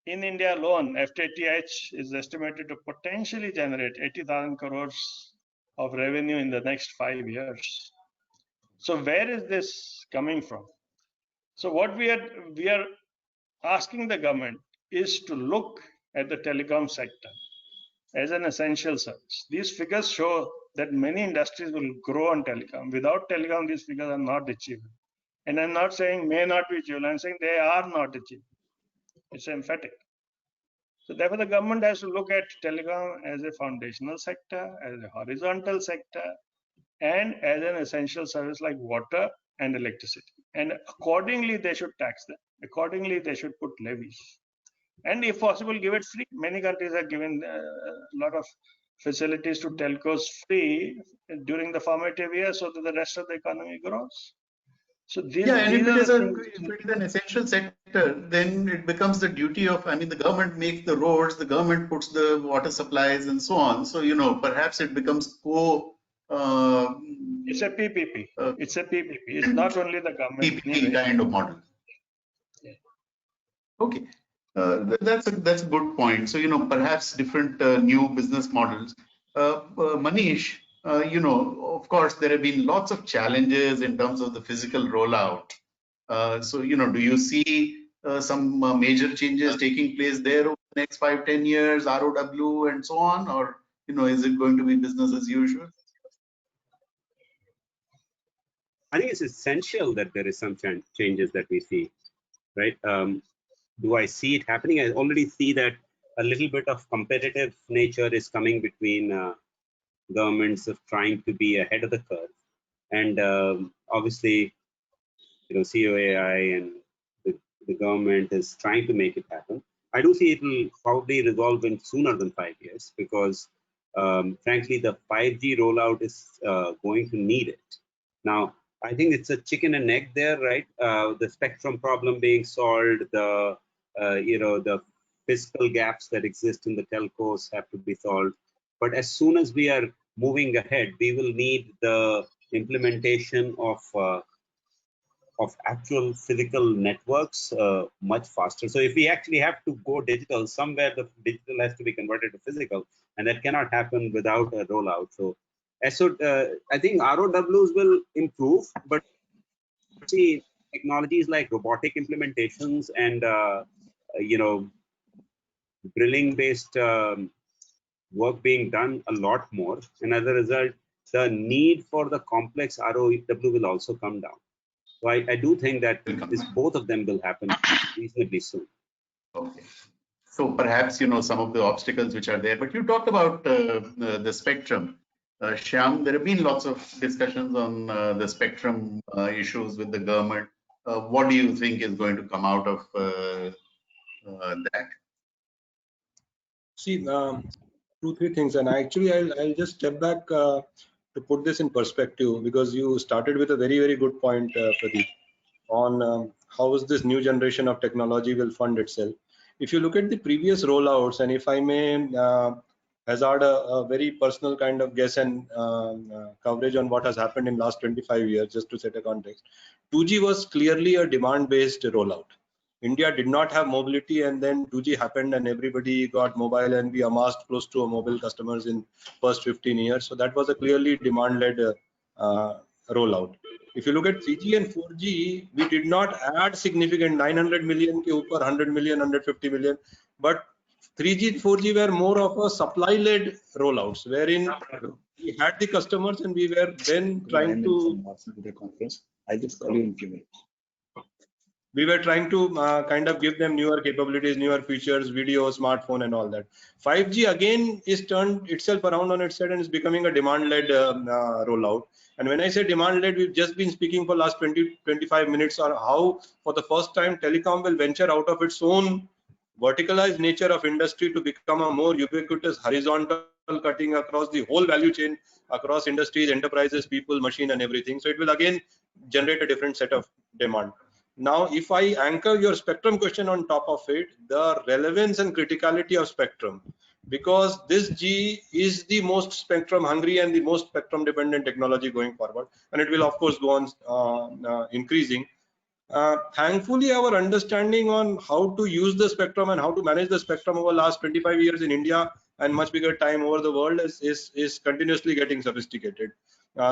In India alone, FTTH is estimated to potentially generate 80,000 crores of revenue in the next 5 years. So where is this coming from? So what we are asking the government is to look at the telecom sector as an essential service. These figures show that many industries will grow on telecom. Without telecom, these figures are not achievable. And I'm not saying may not be achievable, I'm saying they are not achievable. It's emphatic. So therefore, the government has to look at telecom as a foundational sector, as a horizontal sector, and as an essential service like water and electricity. And accordingly, they should tax them. Accordingly, they should put levies. And if possible, give it free. Many countries have given a lot of facilities to telcos free during the formative years so that the rest of the economy grows. So these, and if it is an essential sector, then it becomes the duty of, the government makes the roads, the government puts the water supplies and so on. So, perhaps it becomes it's a PPP. It's a PPP. It's not only the government. PPP kind of model. Yeah. Okay. That's a good point. So, perhaps different new business models. Manish, of course, there have been lots of challenges in terms of the physical rollout. So, do you see some major changes taking place there over the next 5-10 years, ROW and so on? Or, is it going to be business as usual? I think it's essential that there is some changes that we see, right? Do I see it happening? I already see that a little bit of competitive nature is coming between governments of trying to be ahead of the curve. And obviously, COAI and the government is trying to make it happen. I do see it will probably resolve in sooner than 5 years because, frankly, the 5G rollout is going to need it. Now, I think it's a chicken and egg there, right? The spectrum problem being solved, the fiscal gaps that exist in the telcos have to be solved. But as soon as we are moving ahead, we will need the implementation of actual physical networks much faster. So if we actually have to go digital, somewhere the digital has to be converted to physical, and that cannot happen without a rollout. So I think ROWs will improve, but see technologies like robotic implementations and drilling-based work being done a lot more, and as a result, the need for the complex ROW will also come down. So I do think that both of them will happen reasonably soon. Okay. So perhaps some of the obstacles which are there, but you talked about the spectrum. Shyam, there have been lots of discussions on the spectrum issues with the government. What do you think is going to come out of that? See, 2-3 things, and actually I'll just step back to put this in perspective, because you started with a very good point, Pradeep, on how is this new generation of technology will fund itself. If you look at the previous rollouts, and if I may hazard a very personal kind of guess and coverage on what has happened in last 25 years, just to set a context, 2G was clearly a demand-based rollout. India did not have mobility, and then 2G happened and everybody got mobile, and we amassed close to a mobile customers in first 15 years. So that was a clearly demand-led rollout. If you look at 3G and 4G, we did not add significant 900 million ke upar 100 million, 150 million, but 3G, 4G were more of a supply-led rollouts, wherein we had the customers and we were then trying to. I just call you in few minutes. We were trying to kind of give them newer capabilities, newer features, video, smartphone, and all that. 5G again is turned itself around on its head and is becoming a demand-led rollout. And when I say demand-led, we've just been speaking for last 20-25 minutes on how, for the first time, telecom will venture out of its own verticalized nature of industry to become a more ubiquitous, horizontal, cutting across the whole value chain, across industries, enterprises, people, machine, and everything. So it will again generate a different set of demand. Now, if I anchor your spectrum question on top of it, the relevance and criticality of spectrum, because this G is the most spectrum hungry and the most spectrum dependent technology going forward, and it will of course go on increasing. Thankfully, our understanding on how to use the spectrum and how to manage the spectrum over the last 25 years in India and much bigger time over the world is continuously getting sophisticated.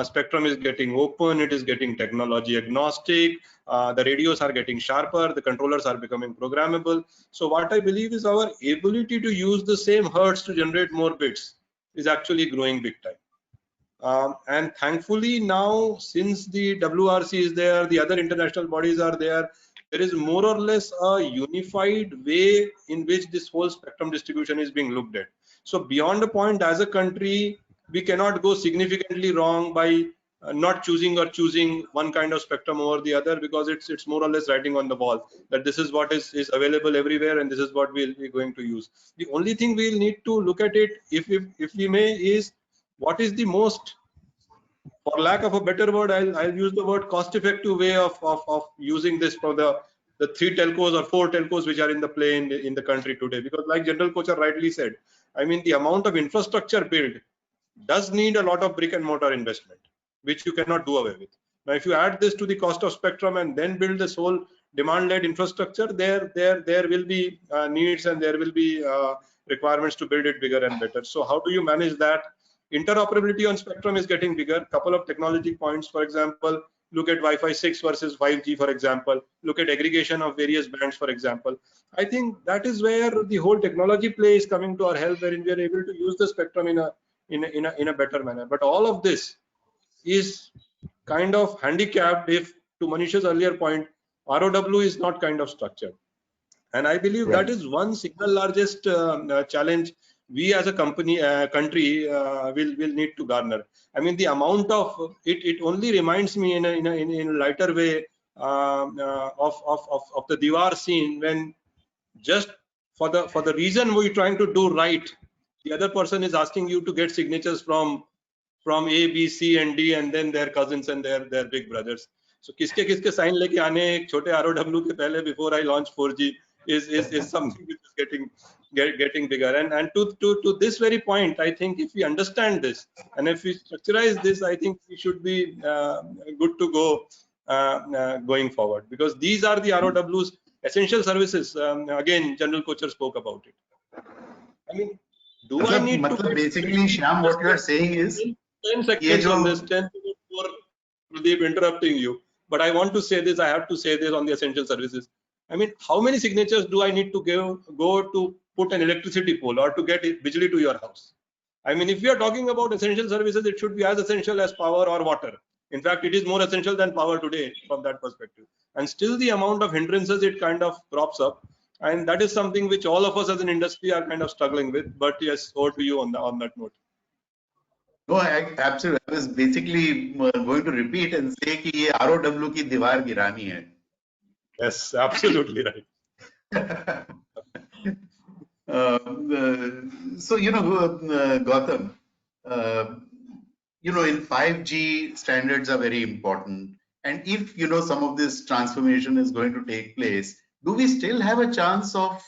Spectrum is getting open, it is getting technology agnostic, the radios are getting sharper, the controllers are becoming programmable. So what I believe is our ability to use the same hertz to generate more bits is actually growing big time. And thankfully now, since the WRC is there, the other international bodies are there, there is more or less a unified way in which this whole spectrum distribution is being looked at. So beyond a point, as a country, we cannot go significantly wrong by not choosing or choosing one kind of spectrum over the other, because it's more or less writing on the wall that this is what is available everywhere and this is what we'll be going to use. The only thing we'll need to look at it, if we may, is what is the most, for lack of a better word, I'll use the word cost-effective way of using this for the 3 telcos or 4 telcos which are in the play in the country today. Because like General Kochar rightly said, I mean, the amount of infrastructure built does need a lot of brick and mortar investment, which you cannot do away with. Now, if you add this to the cost of spectrum and then build this whole demand-led infrastructure, there will be needs and there will be requirements to build it bigger and better. So how do you manage that? Interoperability on spectrum is getting bigger. Couple of technology points, for example, look at Wi-Fi 6 versus 5G, for example. Look at aggregation of various bands, for example. I think that is where the whole technology play is coming to our help, wherein we are able to use the spectrum in a better manner. But all of this is kind of handicapped if, to Manisha's earlier point, ROW is not kind of structured. And I believe that is one single largest challenge we as a country will need to garner. I mean, the amount of it only reminds me in a lighter way of the Diwar scene, when just for the reason we're trying to do right, the other person is asking you to get signatures from A, B, C, and D, and then their cousins and their big brothers. So kiske sign leke aane chote ROW ke pehle, before I launch 4G is something which is getting bigger. And to this very point, I think if we understand this and if we structurize this, I think we should be good to go going forward, because these are the ROWs, essential services. Again, General Kochar spoke about it. I mean, do I need to basically, Shyam, what you are saying is 10 seconds on this, 10 seconds for Pradeep interrupting you, but I want to say this, I have to say this on the essential services. I mean, how many signatures do I need to go to put an electricity pole or to get bijli to your house? I mean, if we are talking about essential services, it should be as essential as power or water. In fact, it is more essential than power today from that perspective. And still the amount of hindrances it kind of crops up. And that is something which all of us as an industry are kind of struggling with. But yes, over to you on that note. No, absolutely. I was basically going to repeat and say कि ये ROW की दीवार गिरानी है. Yes, absolutely right. So, Gautam, in 5G, standards are very important. And if, some of this transformation is going to take place, do we still have a chance of,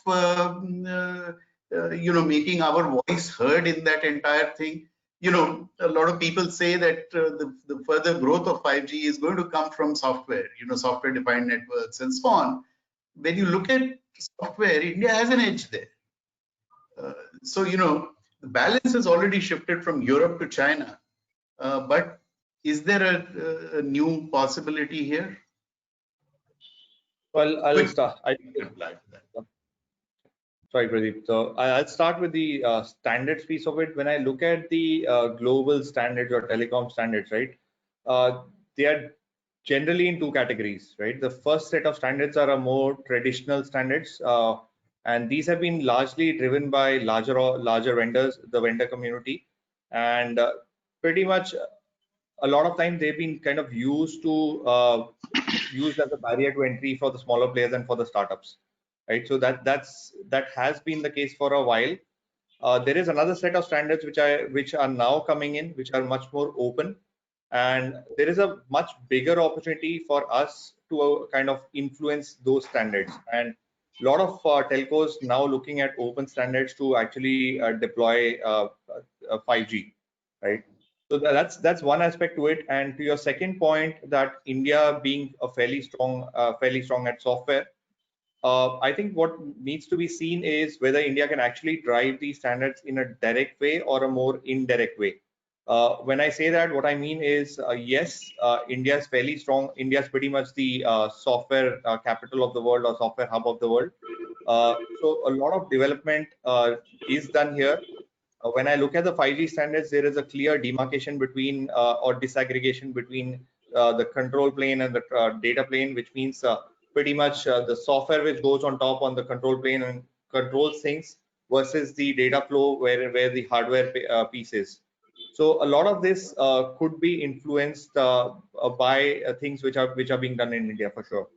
making our voice heard in that entire thing? A lot of people say that the further growth of 5G is going to come from software, software-defined networks and so on. When you look at software, India has an edge there. So, the balance has already shifted from Europe to China. But is there a new possibility here? Well, I'll start. Reply to that. Sorry, Pradeep. So I'll start with the standards piece of it. When I look at the global standards or telecom standards, right, they are generally in two categories, right? The first set of standards are a more traditional standards, and these have been largely driven by larger vendors, the vendor community, and pretty much a lot of time they've been kind of used as a barrier to entry for the smaller players and for the startups, right? So that has been the case for a while. There is another set of standards which are now coming in, which are much more open, and there is a much bigger opportunity for us to kind of influence those standards. And a lot of telcos now looking at open standards to actually deploy 5G, right? So that's one aspect to it. And to your second point, that India being a fairly strong at software, I think what needs to be seen is whether India can actually drive these standards in a direct way or a more indirect way. When I say that, what I mean is, yes, India is fairly strong. India is pretty much the software capital of the world or software hub of the world. So a lot of development is done here. When I look at the 5G standards, there is a clear demarcation between or disaggregation between the control plane and the data plane, which means pretty much the software which goes on top on the control plane and controls things versus the data flow where the hardware piece is. So a lot of this could be influenced by things which are being done in India for sure.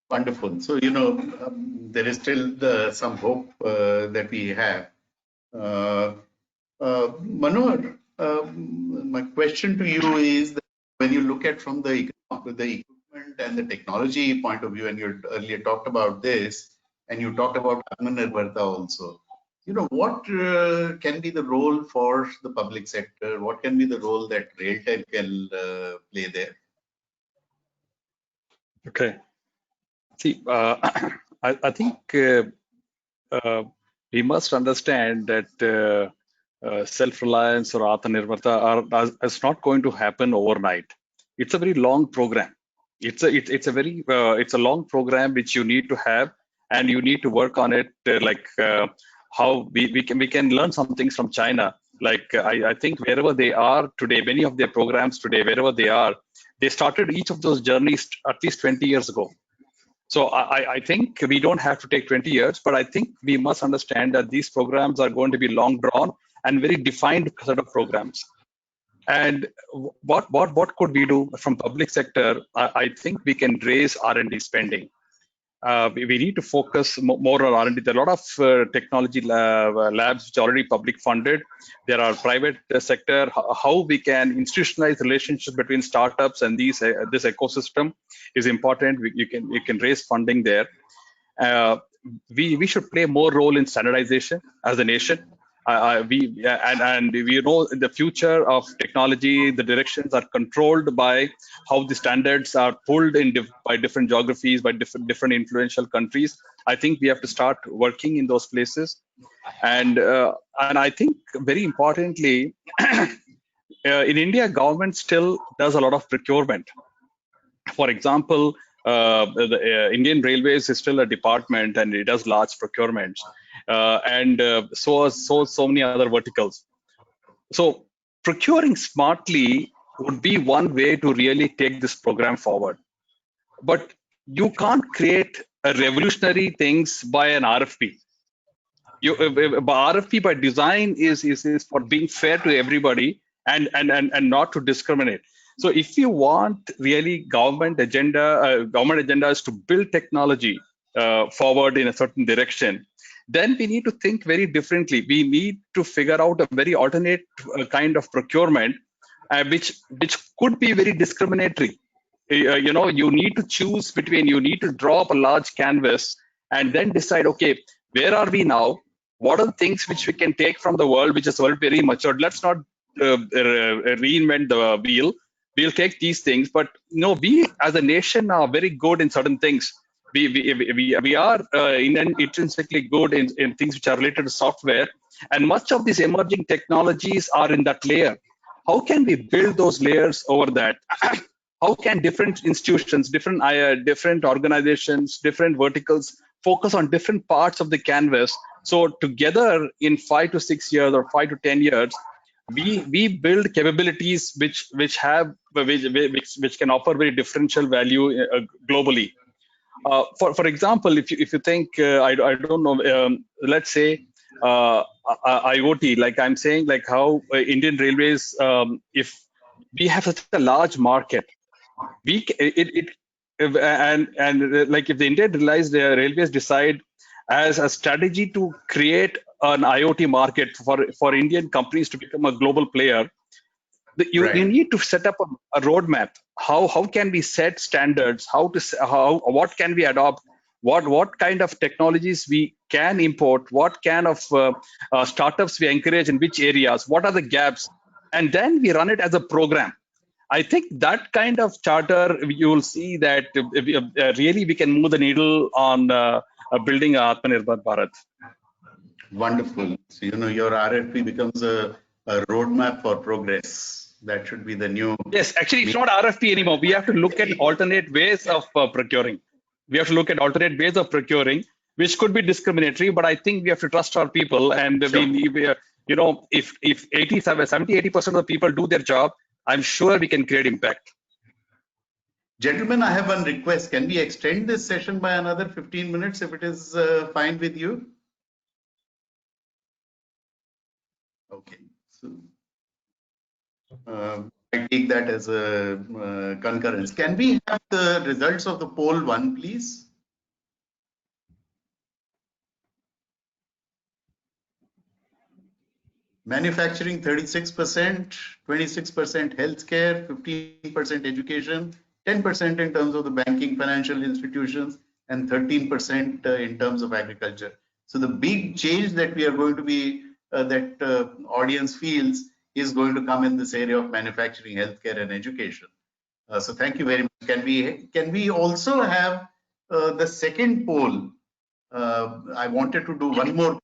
Wonderful. So, there is still some hope that we have. Manohar, my question to you is that when you look at from the equipment and the technology point of view, and you earlier talked about this, and you talked about Aatmanirbhar also, what can be the role for the public sector? What can be the role that RailTel can play there? Okay. See, I think we must understand that self-reliance or Aatmanirbhar is not going to happen overnight. It's a very long program. It's a long program which you need to have, and you need to work on it. How we can learn some things from China. Like I think wherever they are today, many of their programs today, wherever they are, they started each of those journeys at least 20 years ago. So I think we don't have to take 20 years, but I think we must understand that these programs are going to be long drawn and very defined set of programs. And what could we do from public sector? I think we can raise R&D spending. We need to focus more on R&D. There are a lot of technology labs which are already public funded. There are private sector. How we can institutionalize relationships between startups and this ecosystem is important. You can raise funding there. We should play more role in standardization as a nation. We know in the future of technology, the directions are controlled by how the standards are pulled in by different geographies, by different influential countries. I think we have to start working in those places, and I think very importantly, in India, government still does a lot of procurement. For example, the Indian Railways is still a department and it does large procurements, and so many other verticals. So procuring smartly would be one way to really take this program forward. But you can't create a revolutionary things by an RFP. RFP by design is for being fair to everybody and not to discriminate. So if you want really government agenda is to build technology forward in a certain direction, then we need to think very differently. We need to figure out a very alternate kind of procurement, which could be very discriminatory. You need to choose between, you need to draw up a large canvas and then decide, okay, where are we now? What are the things which we can take from the world, which is very matured? Let's not reinvent the wheel. We'll take these things, but we as a nation are very good in certain things. We are intrinsically good in things which are related to software, and much of these emerging technologies are in that layer. How can we build those layers over that? How can different institutions, different organizations, different verticals focus on different parts of the canvas? So together in 5 to 6 years or 5 to 10 years, we build capabilities which can offer very differential value globally. For example, if you think, I don't know, let's say IoT, like I'm saying, like how Indian Railways, if we have such a large market, like if the Indian Railways decide as a strategy to create an IoT market for Indian companies to become a global player, you need to set up a roadmap. How can we set standards? What can we adopt? What kind of technologies we can import? What kind of startups we encourage in which areas? What are the gaps? And then we run it as a program. I think that kind of charter, you will see that really we can move the needle on building Aatmanirbhar Bharat. Wonderful. So, your RFP becomes a roadmap for progress. That should be the new. Yes, actually, it's not RFP anymore. We have to look at alternate ways of procuring. We have to look at alternate ways of procuring, which could be discriminatory, but I think we have to trust our people. And if 70-80% of the people do their job, I'm sure we can create impact. Gentlemen, I have one request. Can we extend this session by another 15 minutes if it is fine with you? Okay. So I take that as a concurrence. Can we have the results of the poll one, please? Manufacturing 36%, 26% healthcare, 15% education, 10% in terms of the banking financial institutions, and 13% in terms of agriculture. So the big change that we are going to be, audience feels is going to come in this area of manufacturing, healthcare, and education. So thank you very much. Can we also have the second poll? I wanted to do one more poll.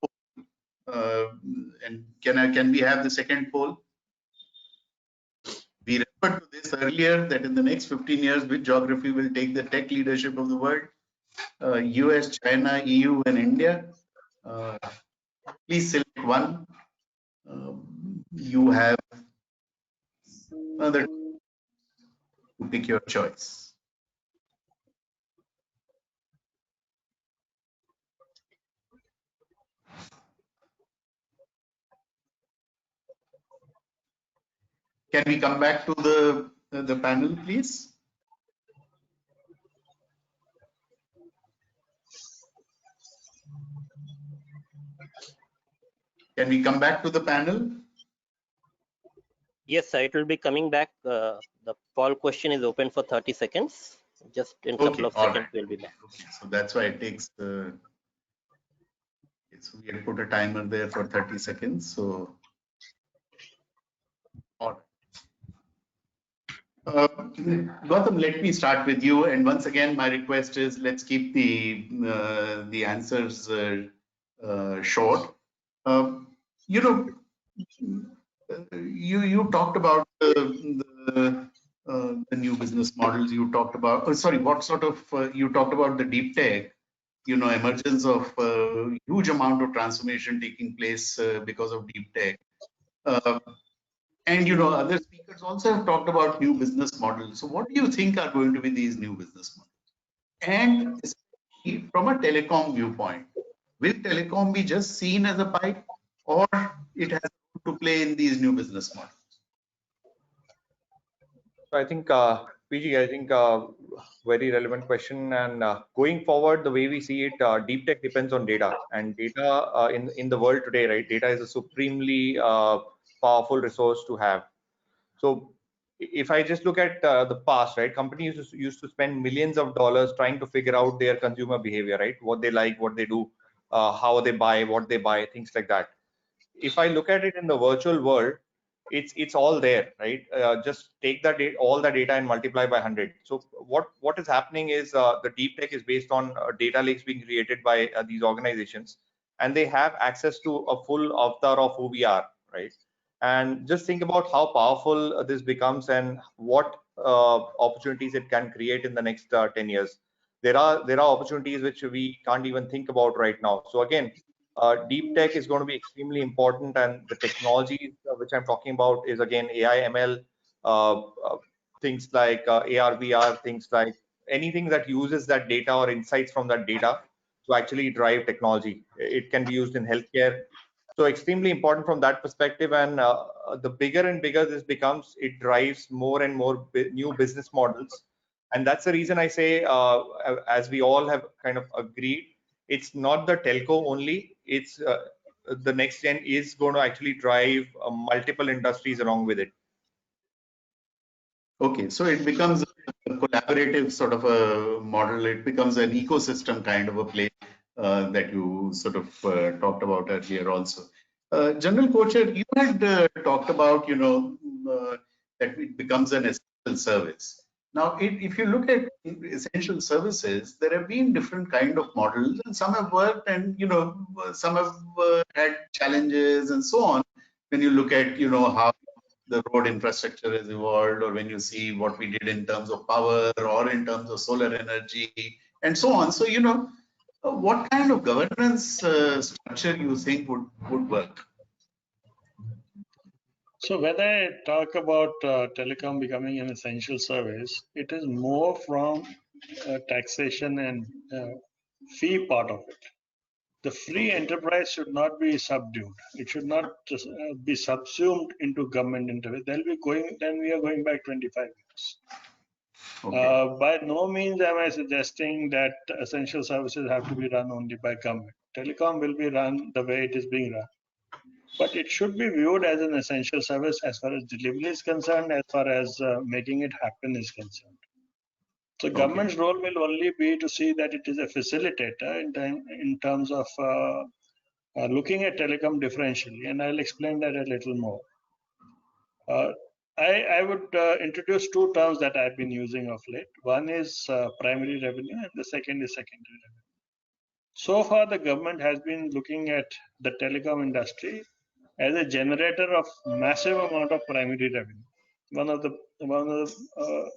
And can we have the second poll? We referred to this earlier that in the next 15 years, which geography will take the tech leadership of the world? US, China, EU, and India. Please select one. You have another to pick your choice. Can we come back to the panel, please? Can we come back to the panel? Yes, sir, it will be coming back. The poll question is open for 30 seconds. Just in a couple of seconds, we'll be back. Okay, so that's why it takes so we have put a timer there for 30 seconds. So, all right. Gautam, let me start with you. And once again, my request is let's keep the answers short. You talked about the new business models. You talked about you talked about the deep tech. Emergence of huge amount of transformation taking place because of deep tech. And other speakers also have talked about new business models. So what do you think are going to be these new business models? And especially from a telecom viewpoint, will telecom be just seen as a pie, or it has to play in these new business models? So I think, PG, I think very relevant question. And going forward, the way we see it, deep tech depends on data, and data in the world today, right? Data is a supremely powerful resource to have. So if I just look at the past, right, companies used to spend millions of dollars trying to figure out their consumer behavior, right? What they like, what they do, how they buy, what they buy, things like that. If I look at it in the virtual world, it's all there, right? Just take the data, all the data, and multiply by 100. So what is happening is the deep tech is based on data lakes being created by these organizations, and they have access to a full avatar of who we are, right? And just think about how powerful this becomes and what opportunities it can create in the next 10 years. There are opportunities which we can't even think about right now. So again, deep tech is going to be extremely important, and the technologies which I'm talking about is again AI, ML, things like AR, VR, things like anything that uses that data or insights from that data to actually drive technology. It can be used in healthcare. So extremely important from that perspective. And the bigger and bigger this becomes, it drives more and more new business models. And that's the reason I say, as we all have kind of agreed, it's not the telco only. It's the next gen is going to actually drive multiple industries along with it. Okay, so it becomes a collaborative sort of a model. It becomes an ecosystem kind of a play that you sort of talked about earlier also. General Kocher, you had talked about, that it becomes an essential service. Now, if you look at essential services, there have been different kind of models, and some have worked, and some have had challenges, and so on. When you look at, how the road infrastructure has evolved, or when you see what we did in terms of power or in terms of solar energy, and so on. So, what kind of governance structure you think would work? So when I talk about telecom becoming an essential service, it is more from taxation and fee part of it. The free enterprise should not be subdued. It should not just, be subsumed into government interest. Then we are going back 25 years. Okay. By no means am I suggesting that essential services have to be run only by government. Telecom will be run the way it is being run. But it should be viewed as an essential service as far as delivery is concerned, as far as making it happen is concerned. So government's role will only be to see that it is a facilitator in terms of looking at telecom differentially, and I'll explain that a little more. I would introduce two terms that I've been using of late. One is primary revenue, and the second is secondary revenue. So far, the government has been looking at the telecom industry as a generator of massive amount of primary revenue. One of the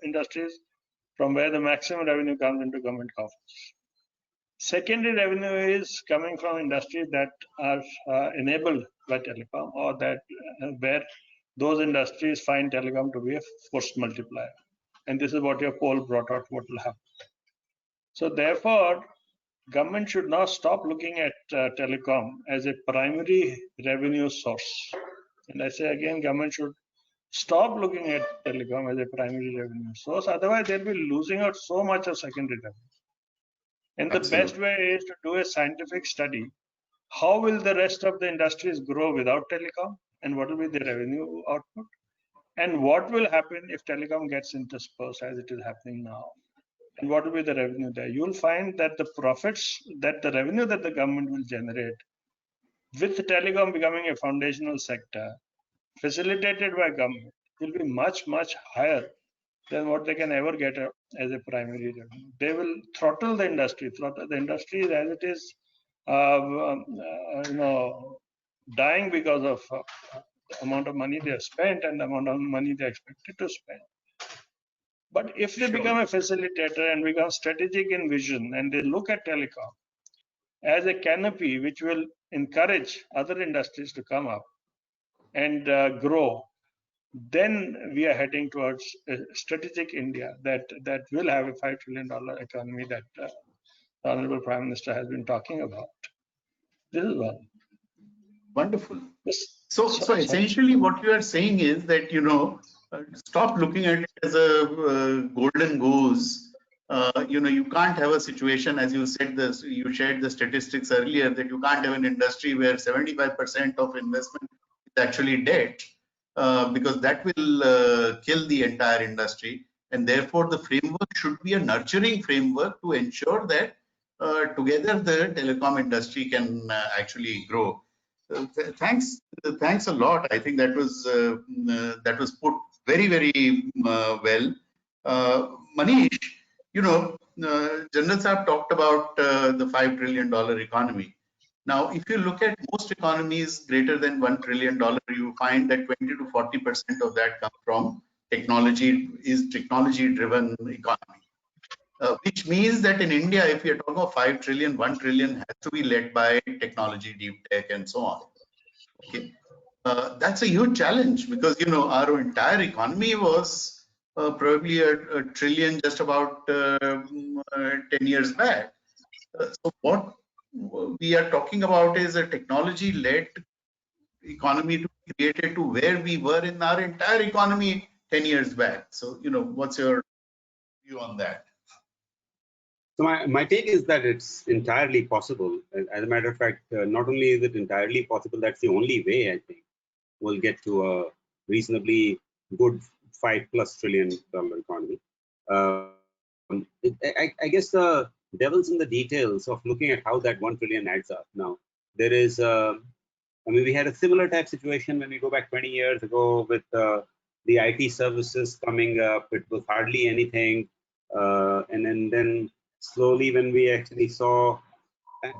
industries from where the maximum revenue comes into government coffers. Secondary revenue is coming from industries that are enabled by telecom, or that where those industries find telecom to be a force multiplier. And this is what your poll brought out, what will happen. So therefore, government should now stop looking at telecom as a primary revenue source. And I say again, government should stop looking at telecom as a primary revenue source. Otherwise, they'll be losing out so much of secondary revenue. And the best way is to do a scientific study. How will the rest of the industries grow without telecom? And what will be the revenue output? And what will happen if telecom gets interspersed as it is happening now? And what will be the revenue there? You'll find that the profits, that the revenue that the government will generate with telecom becoming a foundational sector, facilitated by government, will be much, much higher than what they can ever get as a primary revenue. They will throttle the industry as it is, dying because of the amount of money they have spent and the amount of money they are expected to spend. But if they become a facilitator and become strategic in vision, and they look at telecom as a canopy which will encourage other industries to come up and grow, then we are heading towards a strategic India that will have a $5 trillion economy that the Honorable Prime Minister has been talking about. This is one. Wonderful. Yes. So essentially what you are saying is that, stop looking at it as a golden goose. You can't have a situation, as you said, you shared the statistics earlier, that you can't have an industry where 75% of investment is actually debt, because that will kill the entire industry. And therefore, the framework should be a nurturing framework to ensure that together the telecom industry can actually grow. Thanks a lot. I think that was put very, very well. Manish, General Saab talked about the $5 trillion economy. Now, if you look at most economies greater than $1 trillion, you find that 20 to 40% of that comes from technology-driven economy. Which means that in India, if you're talking about 5 trillion, 1 trillion has to be led by technology, deep tech, and so on. Okay, that's a huge challenge because our entire economy was probably a trillion just about 10 years back. So what we are talking about is a technology-led economy to be created to where we were in our entire economy 10 years back. So what's your view on that? So my take is that it's entirely possible. As a matter of fact, not only is it entirely possible, that's the only way I think we'll get to a reasonably good $5+ trillion economy. I guess the devil's in the details of looking at how that 1 trillion adds up. Now, there is, we had a similar type situation when we go back 20 years ago with the IT services coming up. It was hardly anything. And then slowly when we actually saw,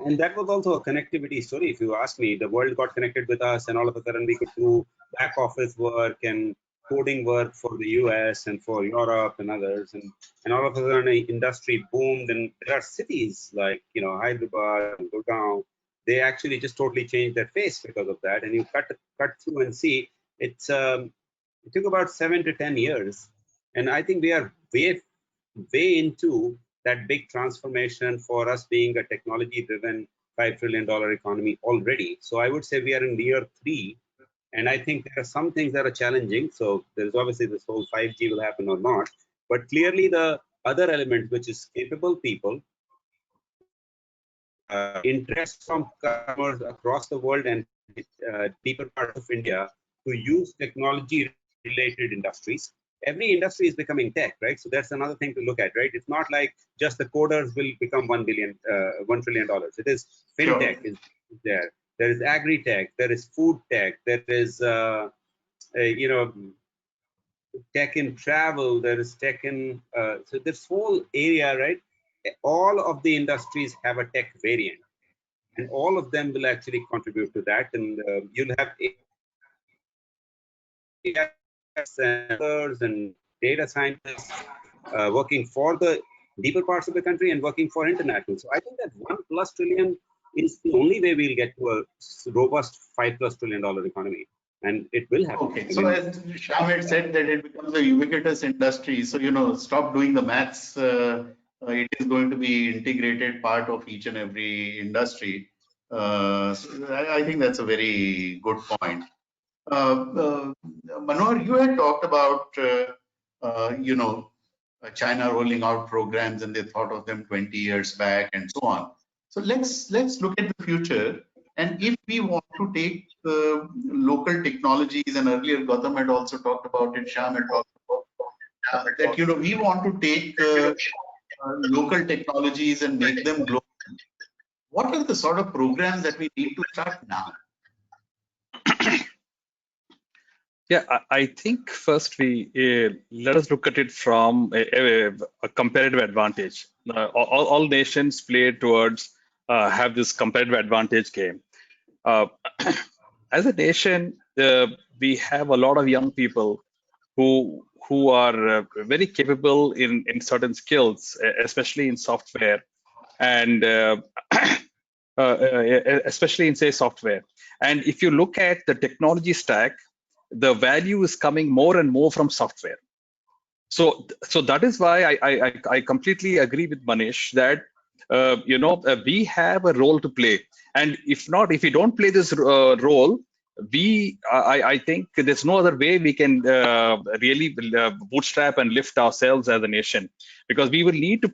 and that was also a connectivity story, if you ask me. The world got connected with us, and all of a sudden we could do back office work and coding work for the US and for Europe and others. And all of a sudden the industry boomed, and there are cities like, Hyderabad and Gurgaon, they actually just totally changed their face because of that. And you cut through and see, it took about 7 to 10 years. And I think we are way into that big transformation for us being a technology-driven $5 trillion economy already. So I would say we are in year 3, and I think there are some things that are challenging. So there's obviously this whole 5G will happen or not, but clearly the other element, which is capable people, interest from customers across the world and deeper parts of India to use technology-related industries. Every industry is becoming tech, right? So that's another thing to look at, right? It's not like just the coders will become $1 trillion. It is fintech is there. There is agri-tech. There is food tech. There is tech in travel. There is tech in so this whole area, right? All of the industries have a tech variant, and all of them will actually contribute to that. And you'll have and data scientists working for the deeper parts of the country and working for international. So I think that $1+ trillion is the only way we'll get to a robust $5+ trillion economy, and it will happen. Okay, so as Shyam had said that it becomes a ubiquitous industry. So stop doing the maths. It is going to be integrated part of each and every industry. So I think that's a very good point. Manohar, you had talked about China rolling out programs, and they thought of them 20 years back and so on. So let's look at the future. And if we want to take local technologies, and earlier Gautam had also talked about it, Shyam had talked about that, we want to take local technologies and make them global. What are the sort of programs that we need to start now? Yeah, I think first let us look at it from a comparative advantage. All nations play towards have this comparative advantage game. As a nation, we have a lot of young people who are very capable in certain skills, especially in software, and especially in, say, software. And if you look at the technology stack, the value is coming more and more from software. So that is why I completely agree with Manish that we have a role to play. And if we don't play this role, I think there's no other way we can really bootstrap and lift ourselves as a nation, because we need to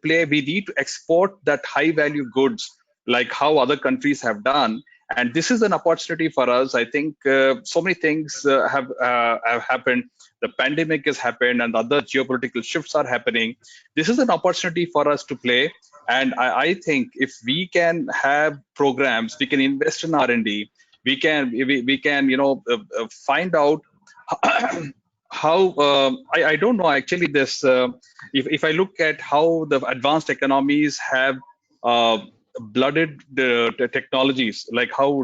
export that high value goods like how other countries have done. And this is an opportunity for us. I think so many things have happened. The pandemic has happened and other geopolitical shifts are happening. This is an opportunity for us to play. And I think if we can have programs, we can invest in R&D, we can find out how I don't know actually this if I look at how the advanced economies have blooded the technologies, like how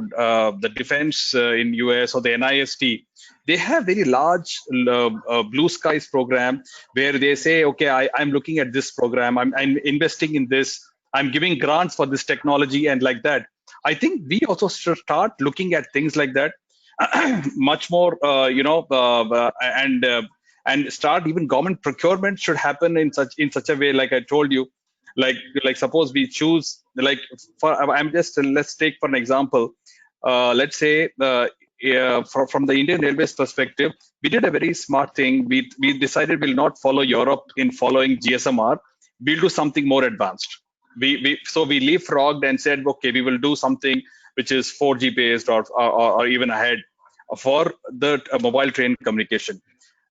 the defense in US or the NIST, they have very large blue skies program where they say, okay, I'm looking at this program, I'm investing in this, I'm giving grants for this technology, and like that. I think we also should start looking at things like that much more, and start, even government procurement should happen in such a way, like I told you, like suppose we choose, like let's take for an example, let's say from the Indian Railways perspective, we did a very smart thing. We decided we'll not follow Europe in following GSMR. We'll do something more advanced. So we leapfrogged and said, okay, we will do something which is 4G based or even ahead for the mobile train communication.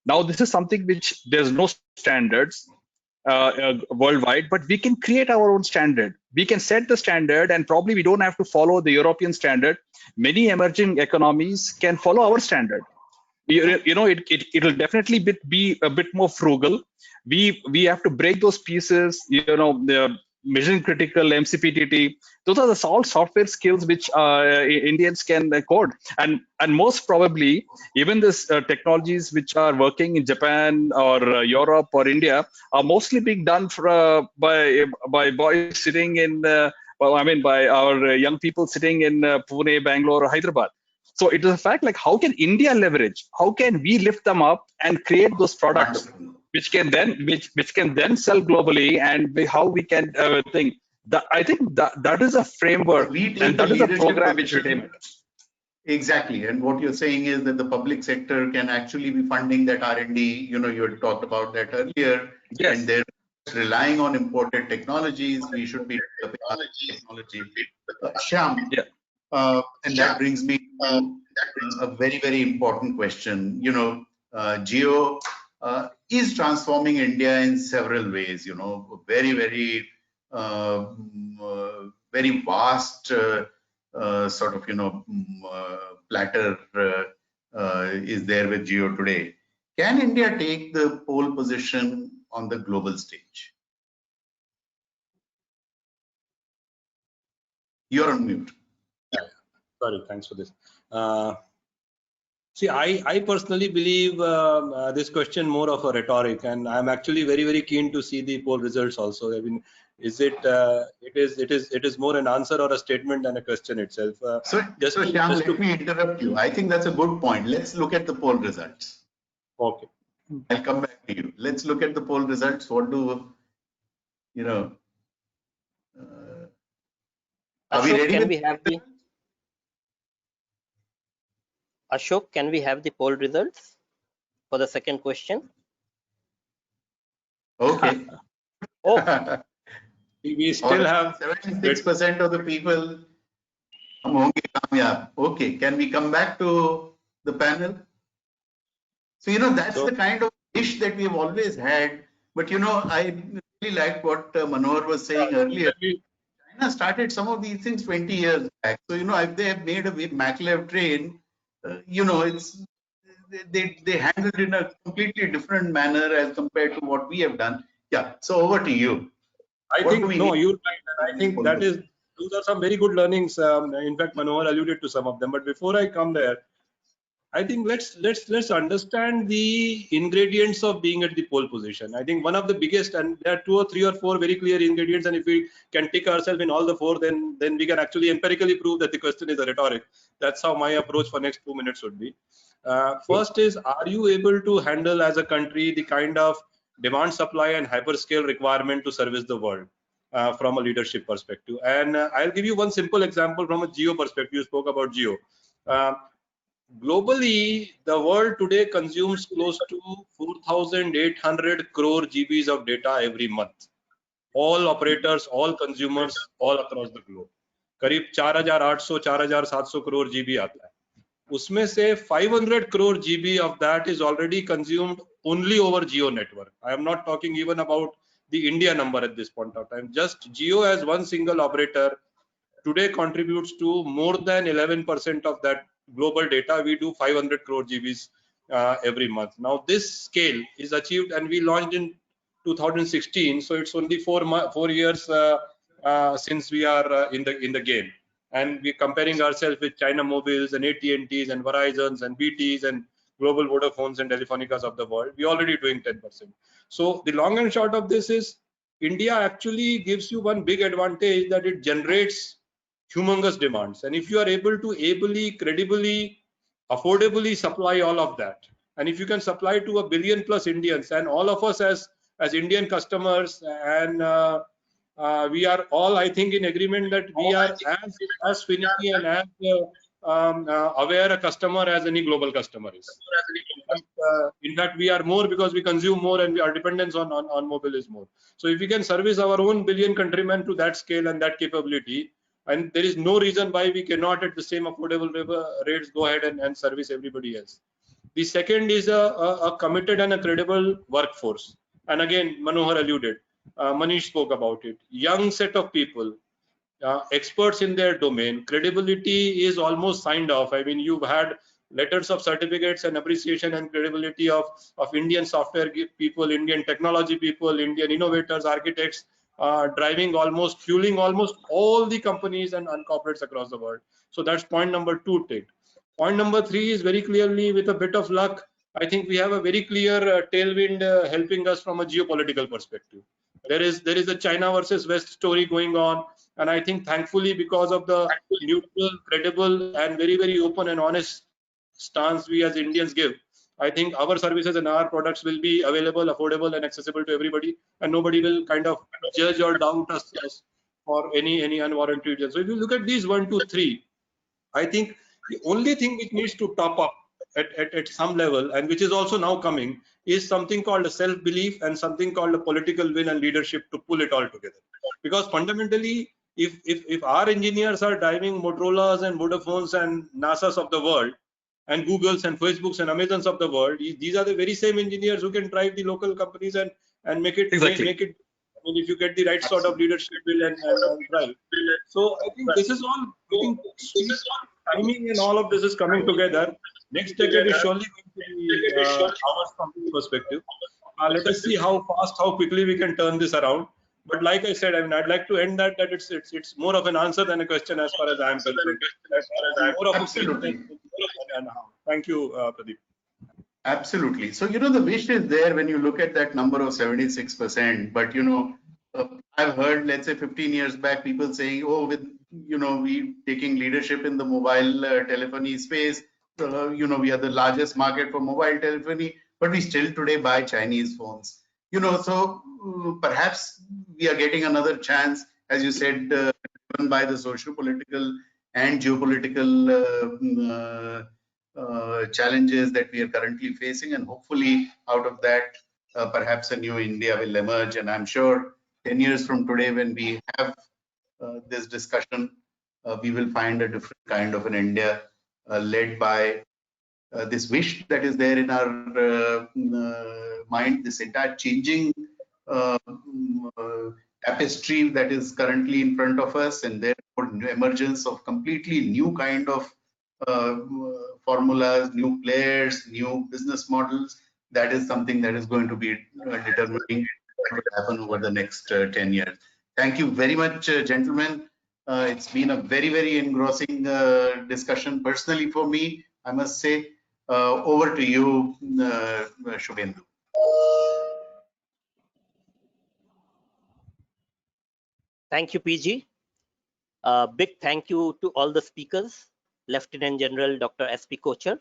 Now, this is something which there's no standards worldwide, but we can create our own standard. We can set the standard, and probably we don't have to follow the European standard. Many emerging economies can follow our standard. It'll definitely be a bit more frugal. We have to break those pieces, the mission critical, MCPTT. Those are all software skills which Indians can code, and most probably even this technologies which are working in Japan or Europe or India are mostly being done by boys sitting in by our young people sitting in Pune, Bangalore, or Hyderabad. So it is a fact, like, how can India leverage? How can we lift them up and create those products which can then sell globally, and how we can think that? I think that is a framework, and that is a program which will aim. Exactly, and what you're saying is that the public sector can actually be funding that R&D. You had talked about that earlier. Yes. And they're relying on imported technologies. We should be developing technology. Shyam. Yeah. And that brings me to a very, very important question. Jio is transforming India in several ways. Very, very, very vast sort of, platter is there with Jio today. Can India take the pole position on the global stage? You're on mute. Sorry, thanks for this. See, I personally believe this question more of a rhetoric, and I'm actually very, very keen to see the poll results also. I mean, it is more an answer or a statement than a question itself. Shyam, let me interrupt you. I think that's a good point. Let's look at the poll results. Okay. I'll come back to you. Let's look at the poll results. What do are we ready? Can we have the Ashok? Can we have the poll results for the second question? Okay. Oh. We still have 76% of the people. Okay, can we come back to the panel? So, that's the kind of dish that we've always had. But, I really like what Manohar was saying earlier. China started some of these things 20 years back. So, if they have made a maglev train, they handled it in a completely different manner as compared to what we have done. Yeah. So over to you. You're right. I think those are some very good learnings. In fact, Manohar alluded to some of them. But before I come there, I think let's understand the ingredients of being at the pole position. I think one of the biggest, and there are 2 or 3 or 4 very clear ingredients, and if we can tick ourselves in all the 4, then we can actually empirically prove that the question is a rhetoric. That's how my approach for next 2 minutes would be. First is, are you able to handle as a country the kind of demand, supply, and hyperscale requirement to service the world? from a leadership perspective. And I'll give you one simple example from a geo perspective. You spoke about geo. Globally, the world today consumes close to 4,800 crore GBs of data every month. All operators, all consumers, all across the globe. करीब 4,800 4,700 crore GB आता है. उसमें से 500 crore GB of that is already consumed only over Geo network. I am not talking even about the India number at this point of time. Just Geo as one single operator today contributes to more than 11% of that global data. We do 500 crore GBs every month. Now this scale is achieved, and we launched in 2016, so it's only 4 years since we are in the game, and we're comparing ourselves with China Mobiles and AT&Ts and Verizons and BTs and global Vodafones and Telefonicas of the world. We're already doing 10%. So the long and short of this is India actually gives you one big advantage, that it generates humongous demands, and if you are able to ably, credibly, affordably supply all of that, and if you can supply to 1 billion plus Indians, and all of us as Indian customers, and we are all, I think, in agreement that we are as finicky and as aware a customer as any global customer is. In fact, we are more because we consume more, and our dependence on mobile is more. So if we can service our own billion countrymen to that scale and that capability, and there is no reason why we cannot at the same affordable rates go ahead and service everybody else. The second is a committed and a credible workforce. And again, Manohar alluded, Manish spoke about it. Young set of people, experts in their domain. Credibility is almost signed off. I mean, you've had letters of certificates and appreciation and credibility of Indian software people, Indian technology people, Indian innovators, architects, fueling almost all the companies and corporates across the world. So that's point number 2 ticked. Point number 3 is very clearly, with a bit of luck, I think we have a very clear tailwind helping us from a geopolitical perspective. There is a China versus West story going on, and I think thankfully, because of the neutral, credible, and very, very open and honest stance we as Indians give, I think our services and our products will be available, affordable, and accessible to everybody, and nobody will kind of judge or doubt us for any unwarranted reason. So if you look at these 1, 2, 3, I think the only thing which needs to top up at some level, and which is also now coming, is something called a self-belief and something called a political will and leadership to pull it all together. Because fundamentally, if our engineers are driving Motorola's and Vodafone's and NASA's of the world, and Google's and Facebook's and Amazon's of the world, these are the very same engineers who can drive the local companies and make it Exactly. make it. I mean, if you get the right sort of leadership will and drive. So I think this is all getting sweet timing, and all of this is coming together. Next decade is surely going to be ours from this perspective. Let us see how fast, how quickly we can turn this around. But like I said, I mean, I'd like to end that it's more of an answer than a question as far as I am concerned. More of Absolutely. and how. Thank you, Pradeep. Absolutely. So, the wish is there when you look at that number of 76%. But, I've heard, let's say 15 years back, people saying, oh, with, we taking leadership in the mobile telephony space, we are the largest market for mobile telephony, but we still today buy Chinese phones. So perhaps we are getting another chance, as you said, driven by the social, political and geopolitical challenges that we are currently facing, and hopefully out of that perhaps a new India will emerge. And I'm sure 10 years from today, when we have this discussion, we will find a different kind of an India led by this wish that is there in our mind, this entire changing tapestry that is currently in front of us, and therefore emergence of completely new kind of formulas, new players, new business models. That is something that is going to be determining what will happen over the next 10 years. Thank you very much, gentlemen. It's been a very, very engrossing discussion personally for me, I must say. Over to you, Shubhendu. Thank you, PG. Big thank you to all the speakers, Lieutenant General Dr. S.P. Kochar,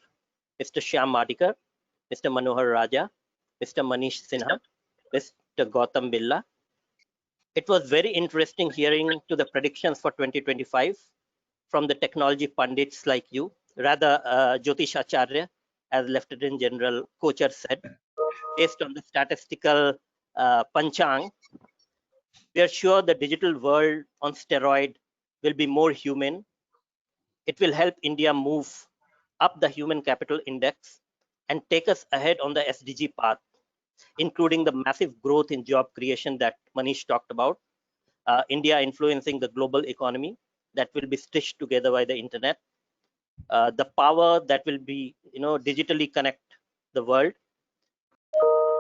Mr. Shyam Madikar, Mr. Manohar Raja, Mr. Manish Sinha, Mr. Gautam Billa, It was very interesting hearing to the predictions for 2025 from the technology pundits like you, rather Jyotish Acharya, as Lieutenant General Kochar said, based on the statistical panchang. We are sure the digital world on steroid will be more human. It will help India move up the human capital index and take us ahead on the SDG path, including the massive growth in job creation that Manish talked about. India influencing the global economy that will be stitched together by the internet. The power that will be, digitally connect the world.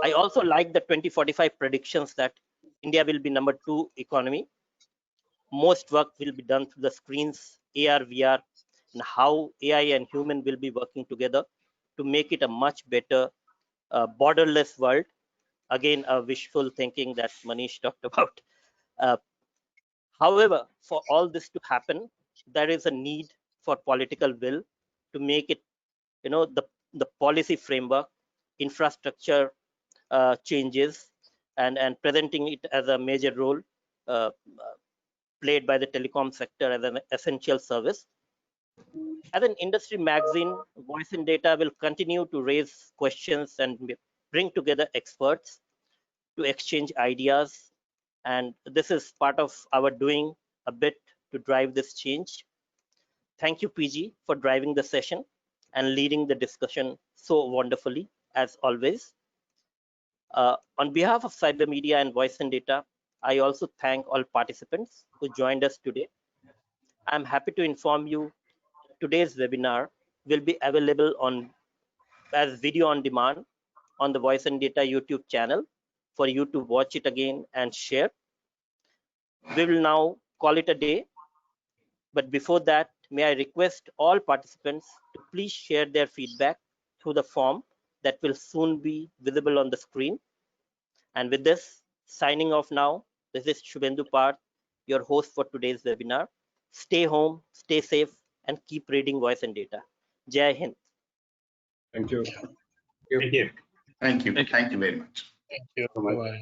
I also like the 2045 predictions that India will be #2 economy. Most work will be done through the screens, AR, VR, and how AI and human will be working together to make it a much better borderless world. Again, a wishful thinking that Manish talked about. Uh, However, for all this to happen, there is a need for political will to make it, the policy framework, infrastructure changes, and presenting it as a major role uh, played by the telecom sector as an essential service. As an industry magazine, Voice&Data will continue to raise questions and bring together experts to exchange ideas. And this is part of our doing a bit to drive this change. Thank you, PG, for driving the session and leading the discussion so wonderfully, as always. On behalf of Cyber Media and Voice&Data, I also thank all participants who joined us today. I'm happy to inform you that today's webinar will be available as video on demand on the Voice&Data YouTube channel for you to watch it again and share. We will now call it a day. But before that, may I request all participants to please share their feedback through the form that will soon be visible on the screen. And with this, signing off now, this is Shubhendu Parth, your host for today's webinar. Stay home, stay safe, and keep reading Voice&Data. Jai Hind. Thank you. Thank you. Thank you very much. Thank you. So much. Bye.